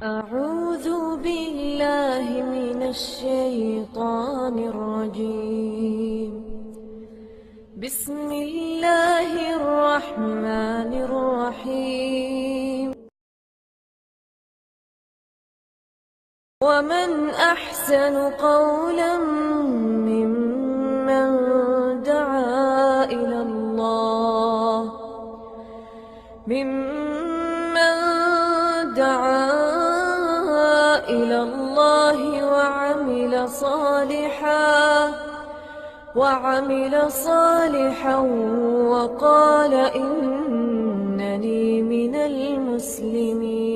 أعوذ بالله من الشيطان الرجيم. بسم الله الرحمن الرحيم. ومن أحسن قولا ممن دعا إلى الله وعمل صالحا وقال إنني من المسلمين.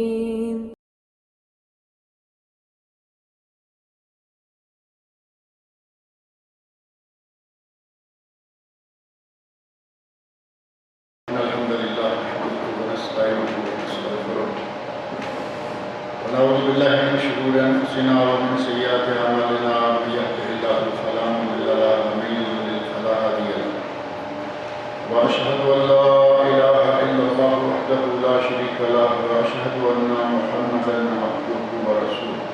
الحمد لله نحمده ونستعينه ونستغفره ونعوذ بالله من شرور انفسنا ومن سيئات اعمالنا من يهده الله فلا مضل له ومن يضلل فلا هادي له واشهد ان لا اله الا الله وحده لا شريك له واشهد ان محمدا عبده ورسوله.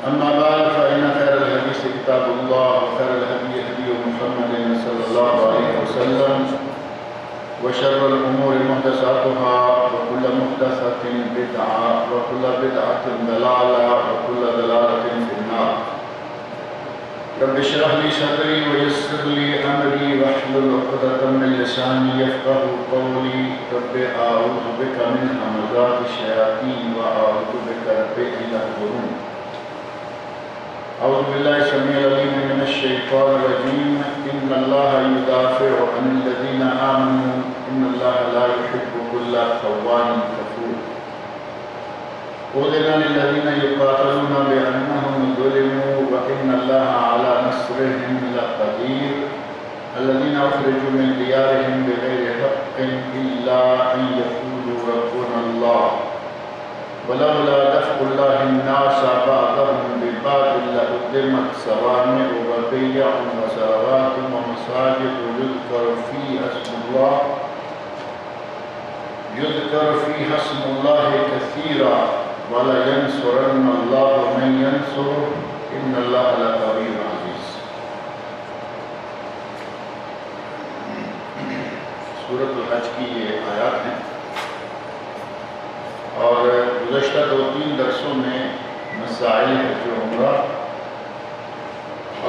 اما بعد فان خير الحديث كتاب الله وخير الهدي هدي محمد صلى الله عليه وسلم وشر الأمور محدثاتها وكل محدثة بدعة وكل بدعة ضلالة وكل ضلالة في النار. رب اشرح لي صدري ويسر لي أمري واحلل عقدة من لساني يفقهوا قولي. رب أعوذ بك من همزات الشياطين وأعوذ بك رب أن يحضرون. أعوذ بالله السميع العليم من الشيطان الرجيم. إن الله يدافع عن الذين آمنوا إن الله لا يحب كل خوان كفور. أذن للذين يقاتلون بأنهم ظلموا وإن الله على نصرهم لقدير. الذين أخرجوا من ديارهم بغير حق إلا أن يقولوا ربنا الله ولولا دفع الله الناس بعضهم ببعض لهدمت صوامع وبيع وصلوات ومساجد يذكر فيها اسم الله كثيرا ولينصرن الله من ينصره إن الله لقوي عزيز. سورۃ الحج کی یہ آیات ہیں اور گزشتہ 2-3 درسوں میں مسائل حج و عمرہ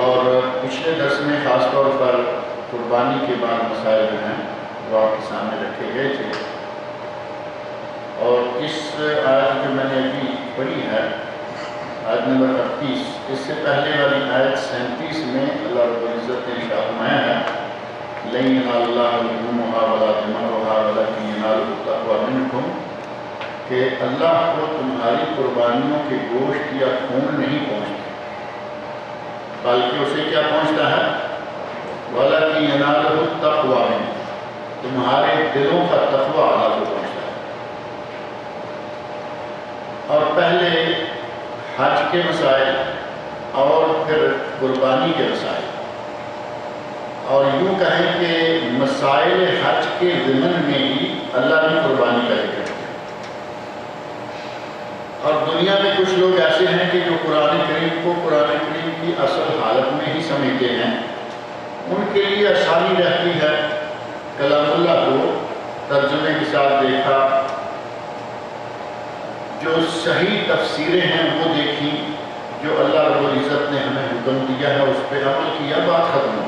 اور پچھلے درس میں خاص طور پر قربانی کے بعد مسائل جو ہیں وہ آپ کے سامنے رکھے گئے تھے. اور اس آیت جو میں نے ابھی پڑھی ہے آیت نمبر 38، اس سے پہلے والی آیت 37 میں اللہ رب العزت نے ارشاد فرمایا ہے لَن يَنَالَ اللَّهَ لُحُومُهَا وَلَا دِمَاؤُهَا وَلَكِنْ يَنَالُهُ التَّقْوَىٰ مِنكُمْ، کہ اللہ کو تمہاری قربانیوں کے گوشت یا خون نہیں پہنچتے بلکہ اسے کیا پہنچتا ہے وَلَكِنْ يَنَالُهُ التَّقْوَىٰ مِنكُمْ، تمہارے دلوں کا تقویٰ اللہ کو پہنچتا ہے. اور پہلے حج کے مسائل اور پھر قربانی کے مسائل، اور یوں کہیں کہ مسائل حج کے ضمن میں ہی اللہ نے قربانی کا ذکر کیا. اور دنیا میں کچھ لوگ ایسے ہیں کہ جو قرآن کریم کو قرآن کریم کی اصل حالت میں ہی سمجھتے ہیں. ان کے لیے آسانی رہتی ہے کلام اللہ کو ترجمے کے ساتھ دیکھا، جو صحیح تفسیریں ہیں وہ دیکھی، جو اللہ رب العزت نے ہمیں حکم دیا ہے اس پہ عمل کیا، بات ختم ہو.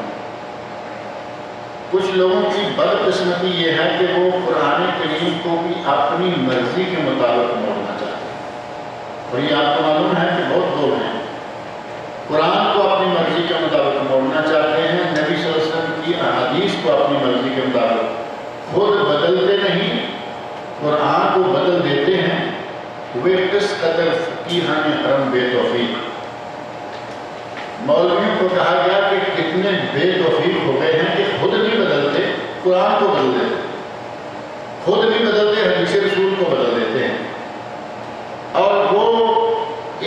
کچھ لوگوں کی بدقسمتی یہ ہے کہ وہ قرآن کریم کو بھی اپنی مرضی کے مطابق موڑنا چاہتے ہیں. اور یہ آپ کو معلوم ہے کہ بہت لوگ ہیں قرآن کو اپنی مرضی کے مطابق موڑنا چاہتے ہیں، نبی صلی اللہ علیہ وسلم کی احادیث کو اپنی مرضی کے مطابق خود بدلتے نہیں، قرآن کو بدل دیتے ہیں. وہ کس قدر فقیہان حرم بے توفیق. مولویوں کو کہا گیا کہ کتنے بے توفیق ہو گئے ہیں کہ خود نہیں بدلتے، قرآن کو بدل دیتے، خود نہیں بدلتے، حدیث رسول کو بدل دیتے ہیں. اور وہ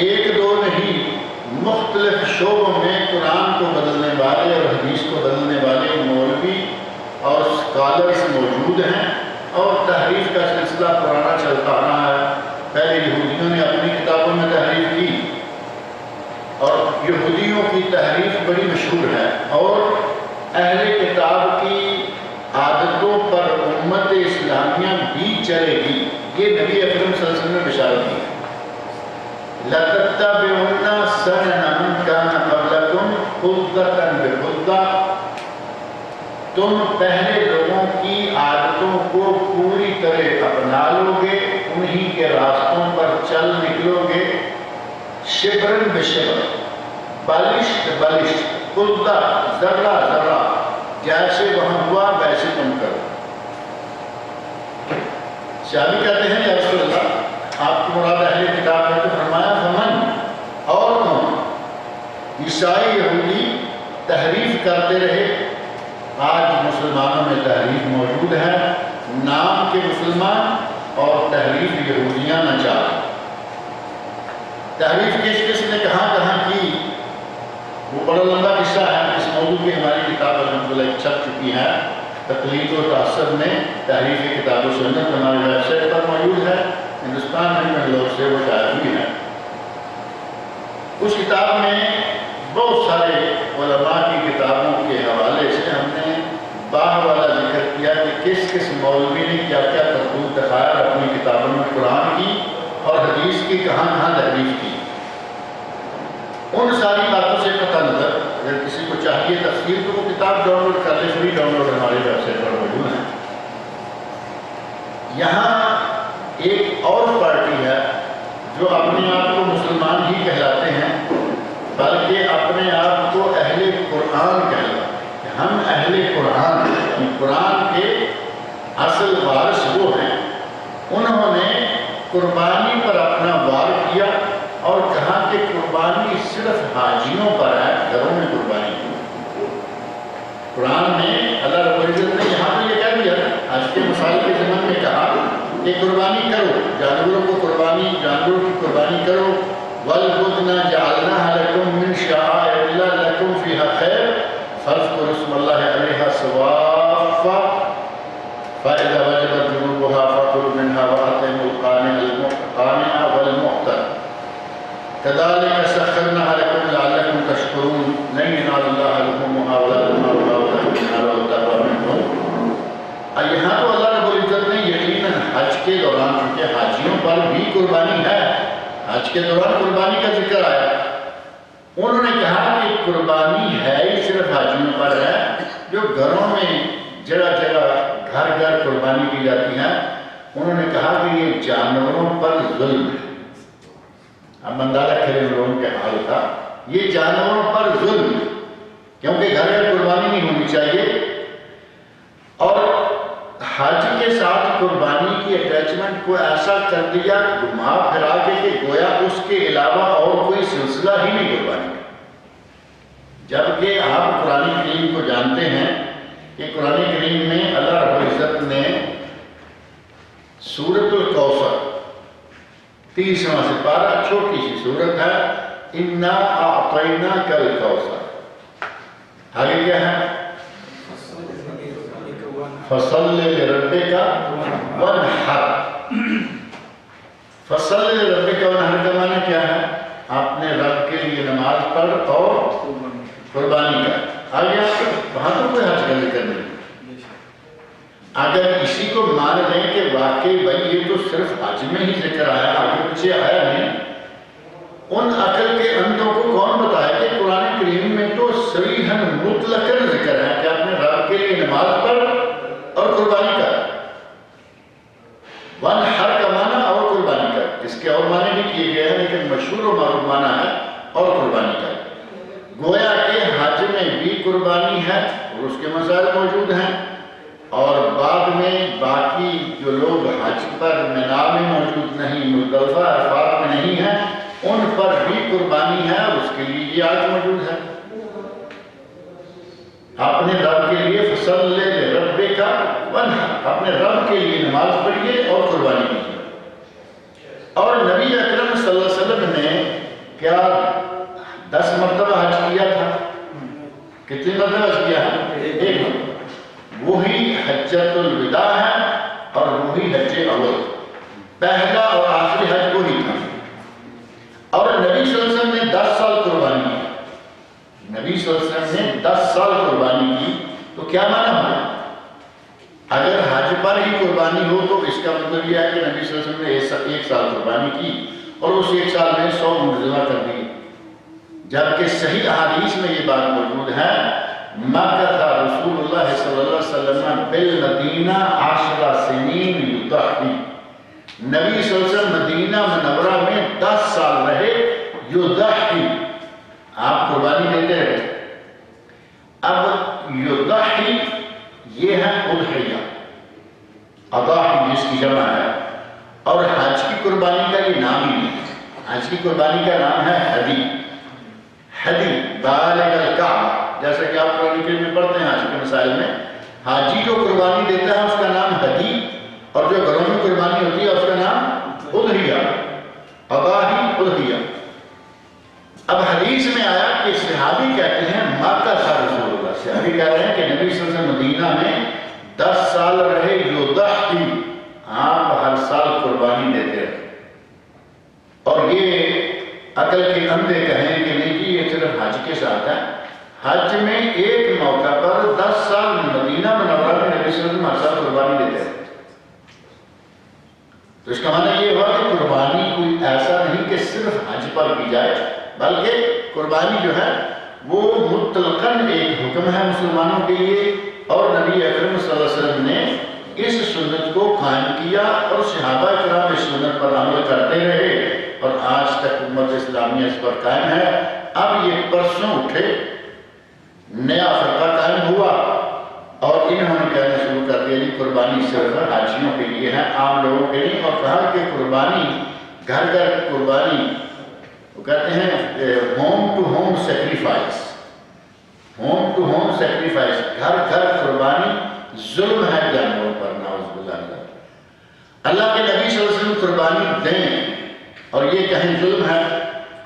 ایک دو نہیں، مختلف شعبوں میں قرآن کو بدلنے والے اور حدیث کو بدلنے والے مولوی اور اسکالرز موجود ہیں، اور تحریف کا سلسلہ پرانا چلتا رہا ہے. تحریف بڑی مشہور ہے اور اہل کتاب کی عادتوں پر امت اسلامیہ بھی چلے گی، یہ نبی اکرم صلی اللہ علیہ وسلم نے بشارت دی۔ لَتَتَّبِعُنَّ سَنَنَ مَنْ كَانَ قَبْلَكُمْ خُطَّةً بِخُطَّةٍ، تم پہلے لوگوں کی عادتوں کو پوری طرح اپنا لو گے، انہی کے راستوں پر چل نکلو گے، شبرن بشبر، بالشت بالشت، خطہ ذرہ ذرہ، جیسے وہاں ہوا ویسے تم کرو۔ صحابی کہتے ہیں یا رسول اللہ آپ کی مراد اہل کتاب ہے، تو فرمایا فمن، اور کون؟ عیسائی یہودی تحریف کرتے رہے، آج مسلمانوں میں تحریف موجود ہے، نام کے مسلمان اور تحریف یہودیاں نہ چاہے۔ تحریف کس نے کہاں کہاں کی وہ بڑا لمبا قصہ ہے، اس موضوع کی ہماری کتاب الحمدللہ چھپ چکی ہے، تقلید و تعصب میں تحریف کتاب و سنت ہماری ویب سائٹ پر موجود ہے، ہندوستان میں بنگلور سے وہ شائع ہوئی ہے۔ اس کتاب میں بہت سارے علماء کی کتابوں کے حوالے سے ہم نے باہ والا ذکر کیا کہ کس کس مولوی نے کیا کیا کرتوت دکھایا اپنی کتابوں میں قرآن کی اور حدیث کی کہاں کہاں تحریف کی۔ ان ساری باتوں سے قطع نظر اگر کسی کو چاہیے تفصیل تو وہ کتاب ڈاؤن لوڈ کر لے، فری ڈاؤن لوڈ ہماری ویب سائٹ پر موجود ہے۔ یہاں ایک اور پارٹی ہے جو اپنے آپ کو مسلمان ہی کہلاتے ہیں بلکہ اپنے آپ کو اہل قرآن کہلاتے ہیں۔ ہم اہل قرآن ہیں، قرآن کے اصل وارث وہ ہیں۔ انہوں نے قربانی پر اپنا وار کیا اور کہا کہ قربانی صرف حاجیوں پر ہے، گھروں میں قربانی کی۔ قرآن میں اللہ رب العزت نے یہاں پہ یہ کہہ دیا، آج کے مسائل کے زمانے میں کہا کہ قربانی کرو، جانوروں کی قربانی کرو، وَالْبُدْنَ جَعَلْنَاهَا لَكُم مِّن شَعَائِرِ اللَّهِ لَكُمْ فِيهَا خَيْرٌ فَاذْكُرُوا اسْمَ اللَّهِ عَلَيْهَا صَوَافَّ فَإِذَا وَجَبَتْ جُنُوبُهَا فَكُلُوا مِنْهَا وَأَطْعِمُوا الْقَانِعَ وَالْمُعْتَرَ كَذَلِكَ سَخَّرْنَاهَا لَكُمْ لَعَلَّكُمْ تَشْكُرُونَ لَن يَنَالَ اللَّهَ لُحُومُهَا وَلَا دِمَاؤُهَا وَلَكِنْ يَنَالُهُ التَّقْوَى مِنكُمْ۔ یہاں تو اللہ رب العزت نے یقیناً حج کے دوران، کیونکہ حاجیوں پر بھی قربانی ہے، حج کے دوران قربانی کا ذکر آیا، انہوں نے کہا کہ قربانی ہے ہی صرف حاجیوں پر ہے، جو گھروں میں جگہ جگہ گھر گھر قربانی کی جاتی ہے، انہوں نے کہا کہ یہ جانوروں پر ظلم ہے۔ اب اندازہ کریں لوگوں کے حال کا، یہ جانوروں پر ظلم ہے کیونکہ گھر گھر قربانی نہیں ہونی چاہیے، اور حج کے ساتھ قربانی کی اٹیچمنٹ کو ایسا کر دیا گھما پھرا کے کہ گویا اس کے علاوہ اور کوئی سلسلہ ہی نہیں قربانی کا۔ جبکہ آپ قرآن کریم کو جانتے ہیں کہ قرآن کریم میں اللہ رب العزت نے سورۃ الکوثر 30واں سپارہ، چھوٹی سی سورت ہے، اِنَّا أَعْطَيْنَاكَ الْكَوْثَرَ، آگے کیا ہے؟ فَصَلِّ لِرَبِّكَ وَانْحَرْ۔ فَصَلِّ لِرَبِّكَ وَانْحَرْ کا معنی کیا ہے؟ اپنے رب کے لیے نماز پڑھ اور قربانی کر۔ آگے وہاں تو کوئی حج کا ذکر نہیں۔ اگر اسی کو مان لیں کہ واقعی بھائی یہ تو صرف حج میں ہی ذکر آیا، آگے پیچھے آیا نہیں، ان عقل کے اندھوں کو کون بتایا کہ قرآن کریم میں تو صریحاً مطلقاً ذکر ہے کہ اپنے رب کے لیے نماز پڑھ اور قربانی کر۔ وانحر کا معنی اور قربانی کر، اس کے اور معنی بھی کیے گئے ہیں لیکن مشہور و معروف معنی ہے اور قربانی کر۔ گویا کہ حج میں بھی قربانی ہے اور اس کے مسائل موجود ہیں، اور بعد میں باقی جو لوگ حج پر مینا میں موجود نہیں، مزدلفہ عرفات میں نہیں ہیں، ان پر بھی قربانی ہے اور اس کے لیے یہ آیت موجود ہے۔ اپنے رب کے لیے فصل لربک وانحر، اپنے رب کے لیے نماز پڑھیے اور قربانی کیجیے۔ اور نبی اکرم صلی اللہ علیہ وسلم نے کیا 10 مرتبہ حج کیا تھا؟ کتنی مرتبہ حج کیا ہے؟ 1 مرتبہ۔ وہی حجۃ الوداع ہے اور وہی حج اول، پہلا اور آخری حج وہی تھا۔ اور نبی صلی اللہ علیہ وسلم نے 10 سال قربانی کی، صلی اللہ علیہ وسلم نے 10 سال قربانی کی تو کیا معنی ہوا؟ اگر حج پر ہی قربانی ہو تو اس کا مطلب یہ ہے کہ نبی صلی اللہ علیہ وسلم نے 1 سال قربانی کی اور اس 1 سال میں 100 اونٹ ذبح کر دی، جبکہ صحیح احادیث میں یہ بات موجود ہے مکث رسول اللہ صلی اللہ علیہ وسلم بالمدینہ 10 سنین یضحی، نبی صلی اللہ علیہ وسلم مدینہ منورہ میں 10 سال رہے یضحی، آپ قربانی دیتے رہے۔ اب یضحی یہ ہے اضحیہ، اضاحی جس کی جمع ہے، اور حج کی قربانی کا یہ نام ہی نہیں ہے، حج کی قربانی کا نام ہے ہدی، ہدی بالغ الکعبہ، جیسا کہ آپ قرآن کریم میں پڑھتے ہیں حج کے مسائل میں، حاجی جو قربانی دیتا ہے اس کا نام ہدی، اور جو گھروں میں قربانی ہوتی ہے اس کا نام اضحیہ، اضاحی اضحیہ۔ اب حدیث میں آیا کہ صحابی کہتے ہیں مکث رسول اللہ، صحابی کہہ رہے ہیں کہ نبی صلی اللہ علیہ وسلم مدینہ میں 10 سال رہے یضحی، آپ ہر سال قربانی دیتے رہے۔ اور یہ عقل کے اندھے کہیں کہ نہیں جی یہ صرف حج کے ساتھ ہے، حج میں ایک موقع پر 10 سال مدینہ منورہ میں نبی صلی اللہ علیہ وسلم ہر سال قربانی دیتے رہے۔ تو اس کا معنی یہ ہوا کہ قربانی کوئی ایسا نہیں کہ صرف حج پر کی جائے، بلکہ قربانی جو ہے وہ مطلقاً ایک حکم ہے مسلمانوں کے لیے، اور نبی اکرم صلی اللہ علیہ وسلم نے اس سنت کو قائم کیا اور صحابہ کرام اس سنت پر عمل کرتے رہے، اور آج تک امت اسلامیہ اس پر قائم ہے۔ اب یہ پرسوں اٹھے نیا فرقہ قائم ہوا اور انہوں نے کہنا شروع کر دیا جی قربانی صرف حاجیوں کے لیے ہے، عام لوگوں کے لیے، اور کہا کہ قربانی گھر گھر قربانی، وہ کہتے ہیں home to home sacrifice, home to home sacrifice, گھر گھر قربانی ظلم ہے جانوروں پر، نعوذ باللہ۔ اللہ کے نبی صلی اللہ علیہ وسلم قربانی دیں اور یہ کہیں ظلم ہے،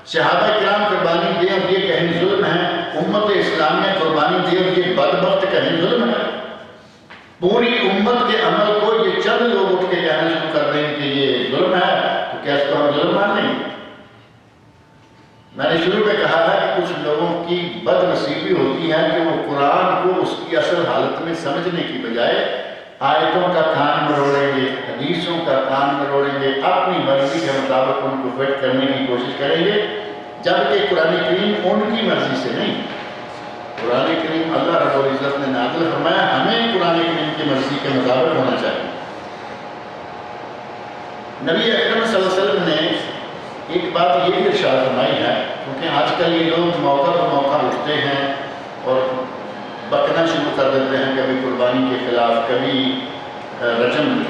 صحابہ کرام قربانی دیں اور یہ کہیں ظلم ہے، امت اسلامیہ قربانی دے اور یہ بدبخت کہیں ظلم ہے۔ پوری امت کے عمل کو یہ چند لوگ اٹھ کے کہنا شروع کر دیں کہ یہ ظلم ہے، تو کیا اس کو ہم ظلم مان لیں گے؟ میں نے شروع میں کہا ہے کہ کچھ لوگوں کی بد نصیبی ہوتی ہے کہ وہ قرآن کو اس کی اصل حالت میں سمجھنے کی بجائے آیتوں کا کان مروڑیں گے، حدیثوں کا کان مروڑیں گے، اپنی مرضی کے مطابق ان کو فٹ کرنے کی کوشش کریں گے، جبکہ قرآن کریم ان کی مرضی سے نہیں، قرآن کریم اللہ رب العزت نے نازل فرمایا ہمیں قرآن کریم کی مرضی کے مطابق ہونا چاہیے۔ نبی اکرم صلی اللہ علیہ وسلم نے ایک بات یہ بھی ارشاد فرمائی ہے، کیونکہ آج کل یہ لوگ موقع پر موقع اٹھتے ہیں اور بکنا شروع کر دیتے ہیں، کبھی قربانی کے خلاف، کبھی رجم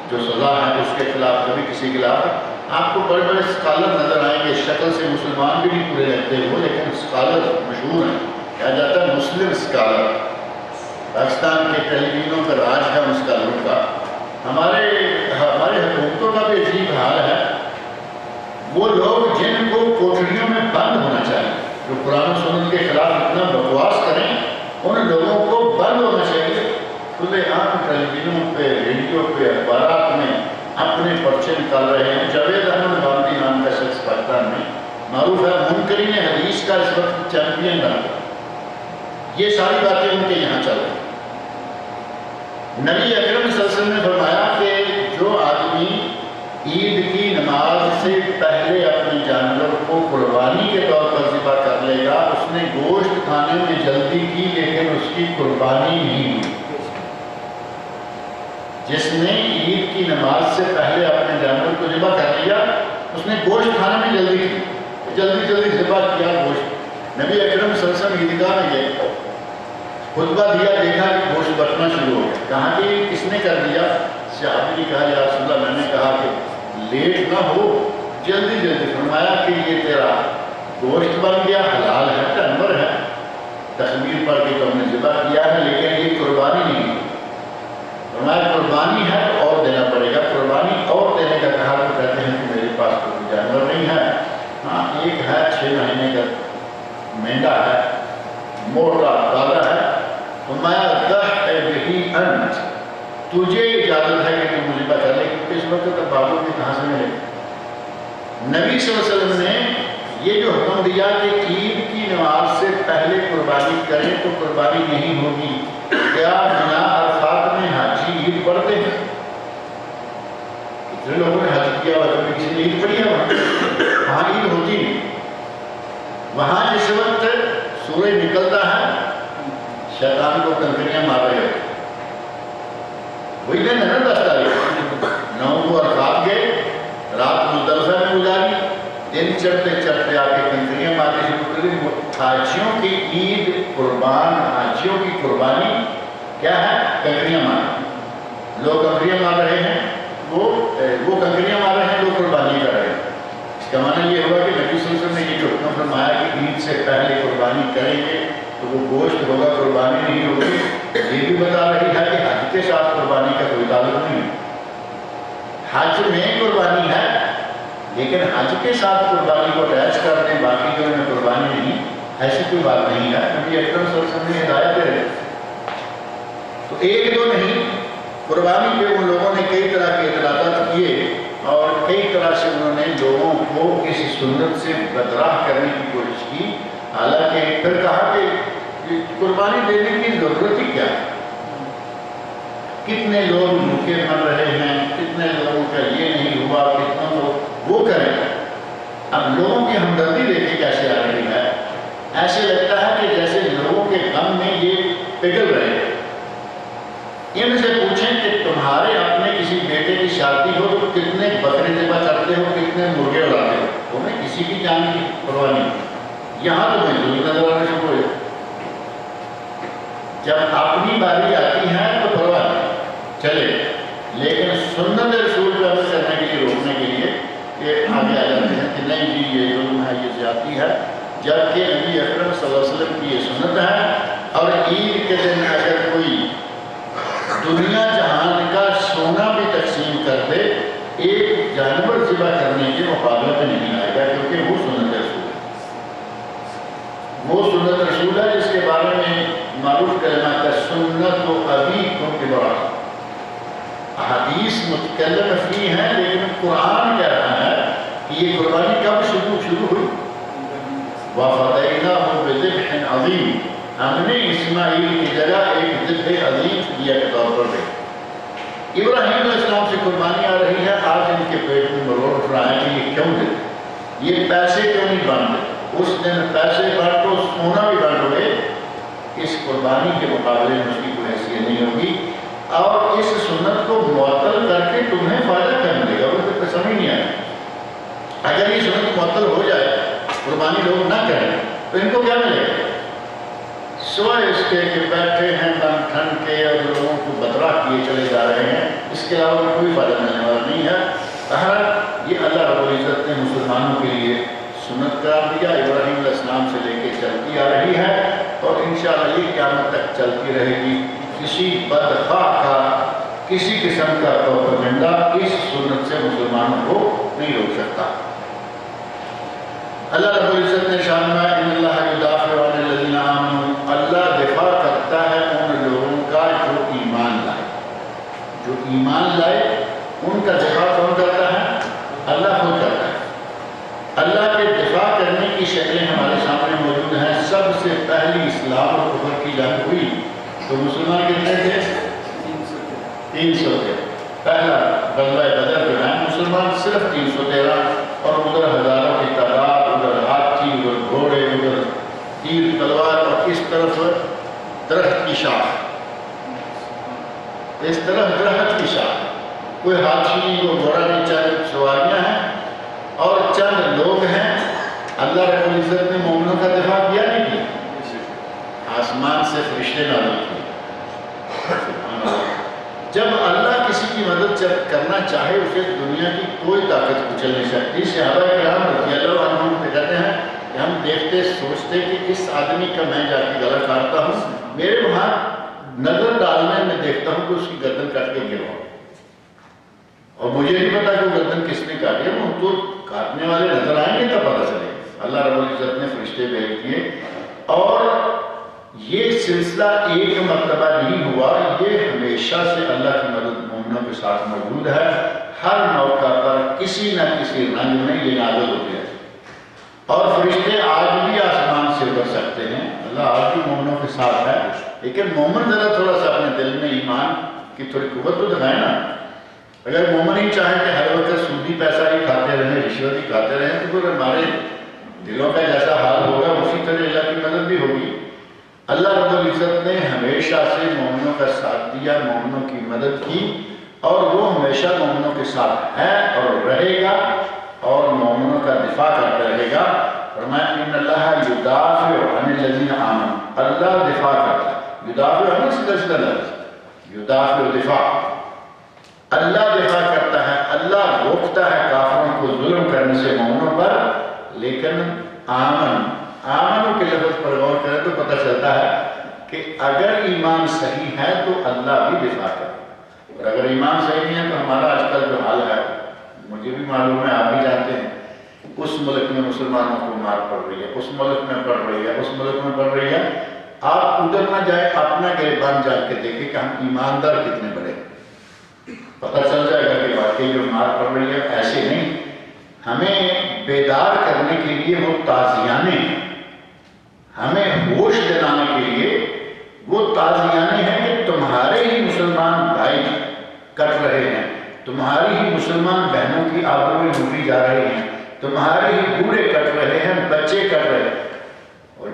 جو سزا ہے اس کے خلاف، کبھی کسی کے خلاف۔ آپ کو بڑے بڑے اسکالر نظر آئیں گے، شکل سے مسلمان بھی نہیں پورے رہتے ہو، لیکن اسکالر مشہور ہیں، کہا جاتا ہے مسلم اسکالر۔ پاکستان کے ٹیلی ویژنوں کا راج ہے ان اسکالروں کا۔ ہمارے حکومتوں کا بھی عجیب حال ہے، وہ لوگ جن کو کوٹڑیوں میں بند ہونا چاہیے، جو قرآن و سنت کے خلاف اتنا بکواس کریں، ان لوگوں کو بند ہونا چاہیے۔ کھلے عام ٹیلی ویژنوں پہ، ریڈیو پہ، اخبارات میں اپنے پرچے نکال رہے ہیں۔ جاوید احمد بامدی نام کا شخص پاکستان میں معروف ہے، منکرین حدیث کا اس وقت چیمپئن بنا۔ یہ ساری باتیں ان کے یہاں چل رہی ہیں۔ نبی اکرم صلی اللہ علیہ وسلم نے فرمایا کہ جو آدمی عید کی نماز سے پہلے اپنے جانور کو قربانی کے طور پر ذبح کر لے گا، اس نے گوشت کھانے میں جلدی کی لیکن اس کی قربانی نہیں ہوئی۔ جس نے عید کی نماز سے پہلے اپنے جانور کو ذبح کر لیا، اس نے گوشت کھانے میں جلدی کی، جلدی ذبح کیا گوشت۔ نبی اکرم صلی اللہ علیہ وسلم عیدگاہ میں گئے، خطبہ دیا، دیکھا کہ گوشت بٹنا شروع ہو گیا۔ کہا کہ کس نے کر دیا؟ صحابی نے کہا یا رسول اللہ میں نے کہا کہ لیٹ نہ ہو، جلدی۔ فرمایا کہ یہ تیرا گوشت بن گیا، حلال ہے، جانور ہے، تکبیر پڑھ کے تو ہم نے ذبح کیا ہے، لیکن یہ قربانی نہیں ہے۔ فرمایا قربانی ہے تو اور دینا پڑے گا۔ قربانی اور دینے کا کہا تو کہتے ہیں کہ میرے پاس کوئی جانور نہیں ہے، ہاں ایک ہے 6 مہینے کا مینڈا ہے، موٹا تازہ ہے۔ فرمایا ذبح بہ انت، تجھے اجازت ہے کہ تم ذبح کر لے، کیونکہ اس وقت تک بابوں کی کہاں سے ملے۔ نبی صلی اللہ علیہ وسلم نے یہ جو حکم دیا کہ عید کی نماز سے پہلے قربانی کریں تو قربانی نہیں ہوگی. کیا بنا عرفات میں حاجی عید پڑھتے ہیں؟ کتنے لوگوں نے حج کیا ہوا کبھی کسی نے عید پڑھی ہے؟ وہاں عید ہوتی نہیں. وہاں جس وقت سورج نکلتا ہے شیطان کو کنکریاں مار رہے ہوتے. وہی دن ہے نا 10 تاریخ. 9 کو عرفات گئے, رات مزدلفہ میں گزاری, دن چڑھتے چڑھتے آ کے کنکریاں مارنے شروع کر دی. حاجیوں کی عید قربان, حاجیوں کی قربانی کیا ہے؟ کنکریاں مارنا. لوگ کنکریاں مار رہے ہیں, وہ کنکریاں مار رہے ہیں, لوگ قربانی کر رہے ہیں. اس کا معنی یہ ہوا کہ نبی صلی اللہ علیہ وسلم نے یہ جو حکم فرمایا کہ عید سے پہلے قربانی کریں گے تو وہ گوشت ہوگا, قربانی نہیں ہوگی. یہ بھی بتا رہی ہے کہ حج کے ساتھ قربانی کا کوئی تعلق نہیں ہے. حج میں قربانی ہے لیکن حج کے ساتھ قربانی کو اٹیچ کر دیں, باقی جو میں قربانی نہیں, ایسی کوئی بات نہیں ہے. نبی اکرم صلی اللہ علیہ وسلم نے ہدایت دے رہے. تو ایک دو نہیں, قربانی پہ ان لوگوں نے کئی طرح کے اطلاعات کیے اور کئی طرح سے انہوں نے لوگوں کو اس سنت سے بدراہ کرنے کی کوشش کی. حالانکہ پھر کہا کہ قربانی دینے کی ضرورت ہی کیا ہے؟ کتنے لوگ بھوکے مر رہے ہیں, کتنے لوگوں کا یہ نہیں ہوا, کتنا لوگ وہ کریں. اب لوگوں کی ہمدردی دیکھیں کیسے آ رہی ہے. ایسے لگتا ہے کہ جیسے لوگوں کے غم میں یہ پگھل رہے ہیں. ان سے پوچھیں کہ تمہارے اپنے کسی بیٹے کی شادی ہو تو کتنے بکرے ذبح کرتے ہو, کتنے مرغے اڑاتے ہو, تمہیں کسی کی جان کی پرواہ نہیں. یہاں تو محدود نظر آنے شروع ہوئے. جب اپنی باری آتی ہے تو پرواہ نہیں چلے, لیکن سنت رسول پہ عمل کرنے کے لیے, روکنے کے لیے کہ آگے آ جاتے ہیں کہ نہیں جی یہ ظلم ہے, یہ زیادتی ہے. جبکہ نبی اکرم صلی اللہ علیہ وسلم کی یہ سنت ہے. اور عید کے دن اگر کوئی دنیا جہان کا سونا بھی تقسیم کر دے, ایک جانور ذبح کرنے کے مقابلے پہ نہیں آئے گا, کیونکہ وہ سنت رسول ہے. وہ سنت رسول ہے جس کے بارے میں معروف کلمہ ہے سنت و ابیکم ابراہیم. احادیث متکلم فی ہیں لیکن قرآن کہہ رہا ہے کہ یہ قربانی کب شروع ہوئی؟ وَفَدَيْنَاهُ بِذِبْحٍ عَظِيمٍ. ہم نے اسماعیل کی جگہ ایک ذبح عظیم دیا کے طور پر دے. ابراہیم علیہ السلام سے قربانی آ رہی ہے. آج ان کے پیٹ میں مروڑ اٹھ رہا ہے کہ یہ کیوں دے, یہ پیسے کیوں نہیں بانٹے. اس دن پیسے بانٹو, سونا بھی بانٹو گے, اس قربانی کے مقابلے میں اس کی کوئی حیثیت نہیں ہوگی. اور اس سنت کو معطل کر کے تمہیں فائدہ کیا ملے گا, وہ تو سمجھ نہیں آئے. اگر یہ سنت معطل ہو جائے, قربانی لوگ نہ کریں, تو ان کو کیا ملے گا؟ سوائے اس کے کہ بیٹھے ہیں تن ٹھن کے اور لوگوں کو بدراہ کیے چلے جا رہے ہیں, اس کے علاوہ کوئی فائدہ ملنے والا نہیں ہے. یہ اللہ رب العزت نے مسلمانوں کے لیے سنت قرار دیا, ابراہیم علیہ السلام سے لے کے چلتی آ رہی ہے اور انشاءاللہ یہ قیامت تک چلتی رہے گی. کسی بدخواہ کا کسی قسم کا پروپیگنڈا اس سنت سے مسلمانوں کو نہیں روک سکتا. اللہ رب العزت نے شان میں ان اللہ یدافع عن الذین آمنوا, اللہ دفاع کرتا ہے ان لوگوں کا جو ایمان لائے. جو ایمان لائے ان کا دفاع کون کرتا ہے؟ اللہ خود کرتا ہے. اللہ کے دفاع کرنے کی شکلیں ہمارے سامنے موجود ہیں. سب سے پہلی اسلام اور کفر کی جنگ ہوئی تو مسلمان کتنے تھے؟ 300 تھے. پہلا غزوہ بدر جو ہے مسلمان صرف 313 اور ادھر ہزاروں کی تعداد, ادھر ہاتھی, ادھر گھوڑے, ادھر تیر تلوار, اور اس طرف درخت کی شاخ, اس طرف درخت کی شاخ, کوئی ہاتھی نہیں, کوئی گھوڑا نہیں, چند سواریاں ہیں اور چند لوگ ہیں. اللہ رب العزت نے مومنوں کا دفاع کیا نہیں کیا؟ آسمان سے فرشتے نازل کیے. جب اللہ کسی کی مدد کرنا چاہے اسے دنیا کی کوئی طاقت کچل نہیں سکتی. صحابہ کرام رضی اللہ عنہم پہ کہتے ہیں کہ ہم دیکھتے سوچتے کہ اس آدمی کا میں جا کے گلا کاٹتا ہوں, میرے وہاں نظر ڈالنے میں دیکھتا ہوں کہ اس کی گردن کاٹ کے گرواؤں, اور مجھے نہیں پتا کہ وہ گردن کس نے کاٹی ہے. وہ تو کاٹنے والے نظر آئیں گے تب پتہ چلے. اللہ رب العزت نے فرشتے بھیج دیے اور یہ سلسلہ ایک مرتبہ نہیں ہوا, یہ ہمیشہ سے اللہ کی مدد مومنوں کے ساتھ موجود ہے. ہر موقع پر کسی نہ کسی رنگ میں یہ نازل ہوتے ہیں اور فرشتے آج بھی آسمان سے اتر سکتے ہیں. اللہ آج بھی مومنوں کے ساتھ ہے، لیکن مومن ذرا تھوڑا سا اپنے دل میں ایمان کی تھوڑی قوت تو دکھائے نا۔ اگر مومن ہی چاہیں کہ ہر وقت سودی پیسہ ہی کھاتے رہیں، رشوت ہی کھاتے رہیں، تو پھر ہمارے دلوں کا جیسا حال ہوگا اسی طرح اللہ کی مدد بھی ہوگی۔ اللہ رب العزت نے ہمیشہ سے مومنوں کا ساتھ دیا، مومنوں کی مدد کی، اور وہ ہمیشہ مومنوں کے ساتھ ہے اور رہے گا، اور مومنوں کا دفاع کرتا رہے گا۔ فرمایا ان اللہ یدافع عن الذین آمنوا، اللہ دفاع کرتا ہے، یدافع عن سیدھا لفظ، یدافع دفاع، اللہ دفاع کرتا ہے، اللہ روکتا ہے کافروں کو ظلم کرنے سے مومنوں پر۔ لیکن آمن کے لفظ پر غور کریں تو پتہ چلتا ہے کہ اگر ایمان صحیح ہے تو اللہ بھی دفاع کرے، اور اگر ایمان صحیح نہیں ہے تو ہمارا آج کل جو حال ہے مجھے بھی معلوم ہے، آپ بھی جانتے ہیں، اس ملک میں مسلمانوں کو مار پڑ رہی ہے، اس ملک میں پڑ رہی ہے، اس ملک میں پڑ رہی ہے۔ آپ ادھر نہ جائیں، اپنا گریبان جان کے دیکھیں کہ ہم ایماندار کتنے بڑے، پتہ چل جائے گا کہ واقعی جو مار پڑ رہی ہے ایسے نہیں۔ ہمیں بیدار کرنے کے لیے وہ تازیانے ہیں، ہمیں ہوش دلانے کے لیے وہ تازیانے ہیں کہ تمہارے ہی مسلمان بھائی کٹ رہے ہیں، تمہاری ہی مسلمان بہنوں کی آبروئیں لوٹی جا رہی ہیں، تمہارے ہی بوڑھے کٹ رہے ہیں، بچے کٹ رہے ہیں۔ اور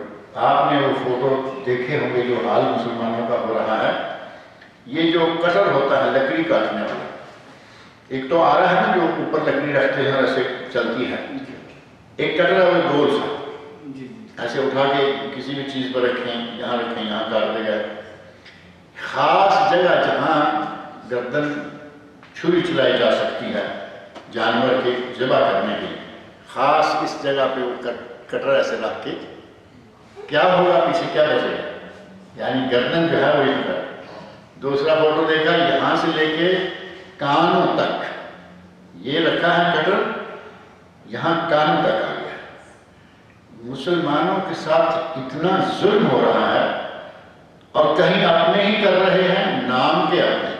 آپ نے وہ فوٹو دیکھے ہوں گے جو حال مسلمانوں کا ہو رہا ہے۔ یہ جو کٹر ہوتا ہے لکڑی کاٹنے والا، ایک تو آ رہا ہے نا جو اوپر لکڑی رکھتے ہیں ایسے چلتی ہے، ایک کٹر ہے وہ گول سا، ایسے اٹھا کے کسی بھی چیز پر رکھیں، یہاں رکھیں، یہاں کاٹ دے گا۔ خاص جگہ جہاں گردن چھری چلائی جا سکتی ہے جانور کے ذبح کرنے کے لیے، خاص اس جگہ پہ وہ کٹر ایسے رکھ کے، کیا ہوگا پیچھے کیا بچے گا، یعنی گردن جو ہے وہ یہاں پر۔ دوسرا فوٹو دیکھا، یہاں سے لے کے کانوں تک یہ رکھا ہے کٹر، یہاں کانوں تک آ گیا۔ مسلمانوں کے ساتھ اتنا ظلم ہو رہا ہے، اور کہیں اپنے ہی کر رہے ہیں، نام کے اپنے۔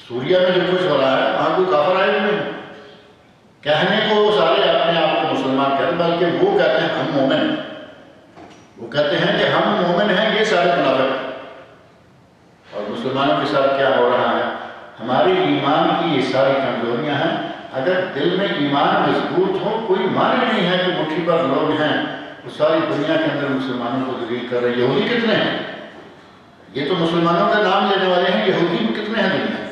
سوریا میں جو کچھ ہو رہا ہے وہاں کوئی کافر آئے ہوئے ہیں، کہنے کو وہ سارے اپنے آپ کو مسلمان کہتے ہیں، بلکہ وہ کہتے ہیں ہم مومن ہیں، وہ کہتے ہیں کہ ہم مومن ہیں، یہ سارے منافق ہیں۔ اور مسلمانوں کے ساتھ کیا ہو رہا ہے؟ ہماری ایمان کی یہ ساری کمزوریاں ہیں۔ اگر دل میں ایمان مضبوط ہو، کوئی معنی نہیں ہے کہ مٹھی پر لوگ ہیں وہ ساری دنیا کے اندر مسلمانوں کو ذلیل کر رہے ہیں۔ یہودی کتنے ہیں؟ یہ تو مسلمانوں کا نام لینے والے ہیں، یہودی کتنے ہیں دنیا؟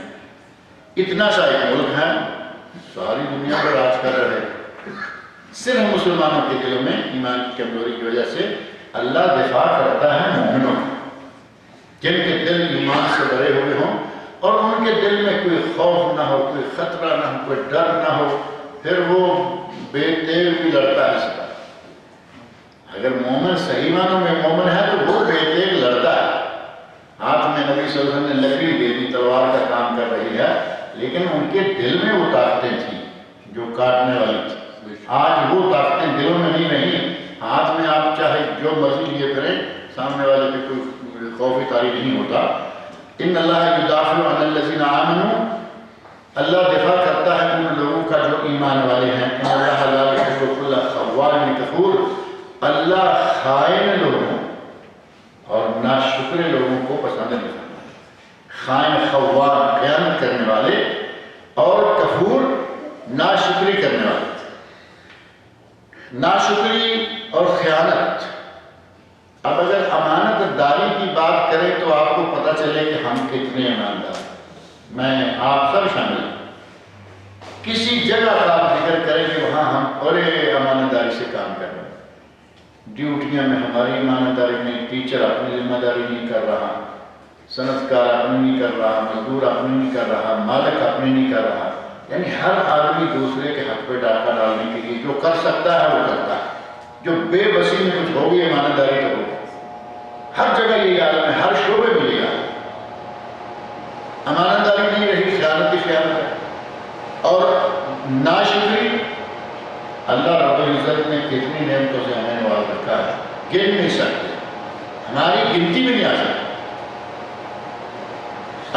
اتنا سا ایک ملک ہے، ساری دنیا پر راج کر رہے ہیں۔ صرف مسلمانوں کے دلوں میں ایمان کی کمزوری کی وجہ سے اللہ دفاع کرتا ہے مومنوں کا، جن کے دل ایمان سے بھرے ہوئے ہوں، اور ان کے دل میں کوئی خوف نہ ہو، کوئی خطرہ نہ ہو، کوئی ڈر نہ ہو، پھر وہ بے تیغ بھی لڑتا ہے اس پر۔ اگر مومن صحیح معنوں میں مومن ہے تو وہ بے تیغ لڑتا ہے۔ ہاتھ میں نبی صلی اللہ علیہ وسلم نے لکڑی دے دی، تلوار کا کام کر رہی ہے، لیکن ان کے دل میں وہ طاقتیں تھیں جو کاٹنے والی تھی۔ آج وہ طاقتیں دلوں میں نہیں رہی۔ ہاتھ میں آپ چاہے جو مرضی لیے کریں، سامنے والے پہ کوئی خوف طاری نہیں ہوتا۔ ان اللہ یدافع عن الذین آمنوا، اللہ دفاع کرتا ہے ان لوگوں کا جو ایمان والے ہیں۔ ان اللہ لا یحب کل خوان کفور، اللہ خائن لوگوں اور ناشکر لوگوں کو پسند نہیں کرتا۔ خائن، خوان، خیانت کرنے والے، اور کفور، ناشکری کرنے والے۔ ناشکری اور خیانت، اب اگر امانت داری کی بات کریں تو آپ کو پتہ چلے کہ ہم کتنے ایماندار، میں آپ سب شامل ہیں۔ کسی جگہ کا آپ ذکر کریں کہ وہاں ہم بڑے امانت داری سے کام کر رہے ہیں، ڈیوٹیاں میں ہماری ایمانداری داری نہیں، ٹیچر اپنی ذمہ داری نہیں کر رہا، صنعت کار اپنی نہیں کر رہا، مزدور اپنی نہیں کر رہا، مالک اپنی نہیں کر رہا، یعنی ہر آدمی دوسرے کے حق پہ ڈاکہ ڈالنے کے لیے جو کر سکتا ہے وہ کرتا ہے۔ جو بے بسی میں کچھ ہوگی ایمانداری تو ہوگی، ہر جگہ یہ عالم ہے، ہر شعبے میں یہ عالم ہے۔ امانتداری نہیں رہی، خیانت کی خیانت ہے، اور ناشکری۔ اللہ رب العزت نے کتنی نعمتوں سے ہمیں نواز رکھا ہے، گن نہیں سکتے، ہماری گنتی میں نہیں آ سکتی۔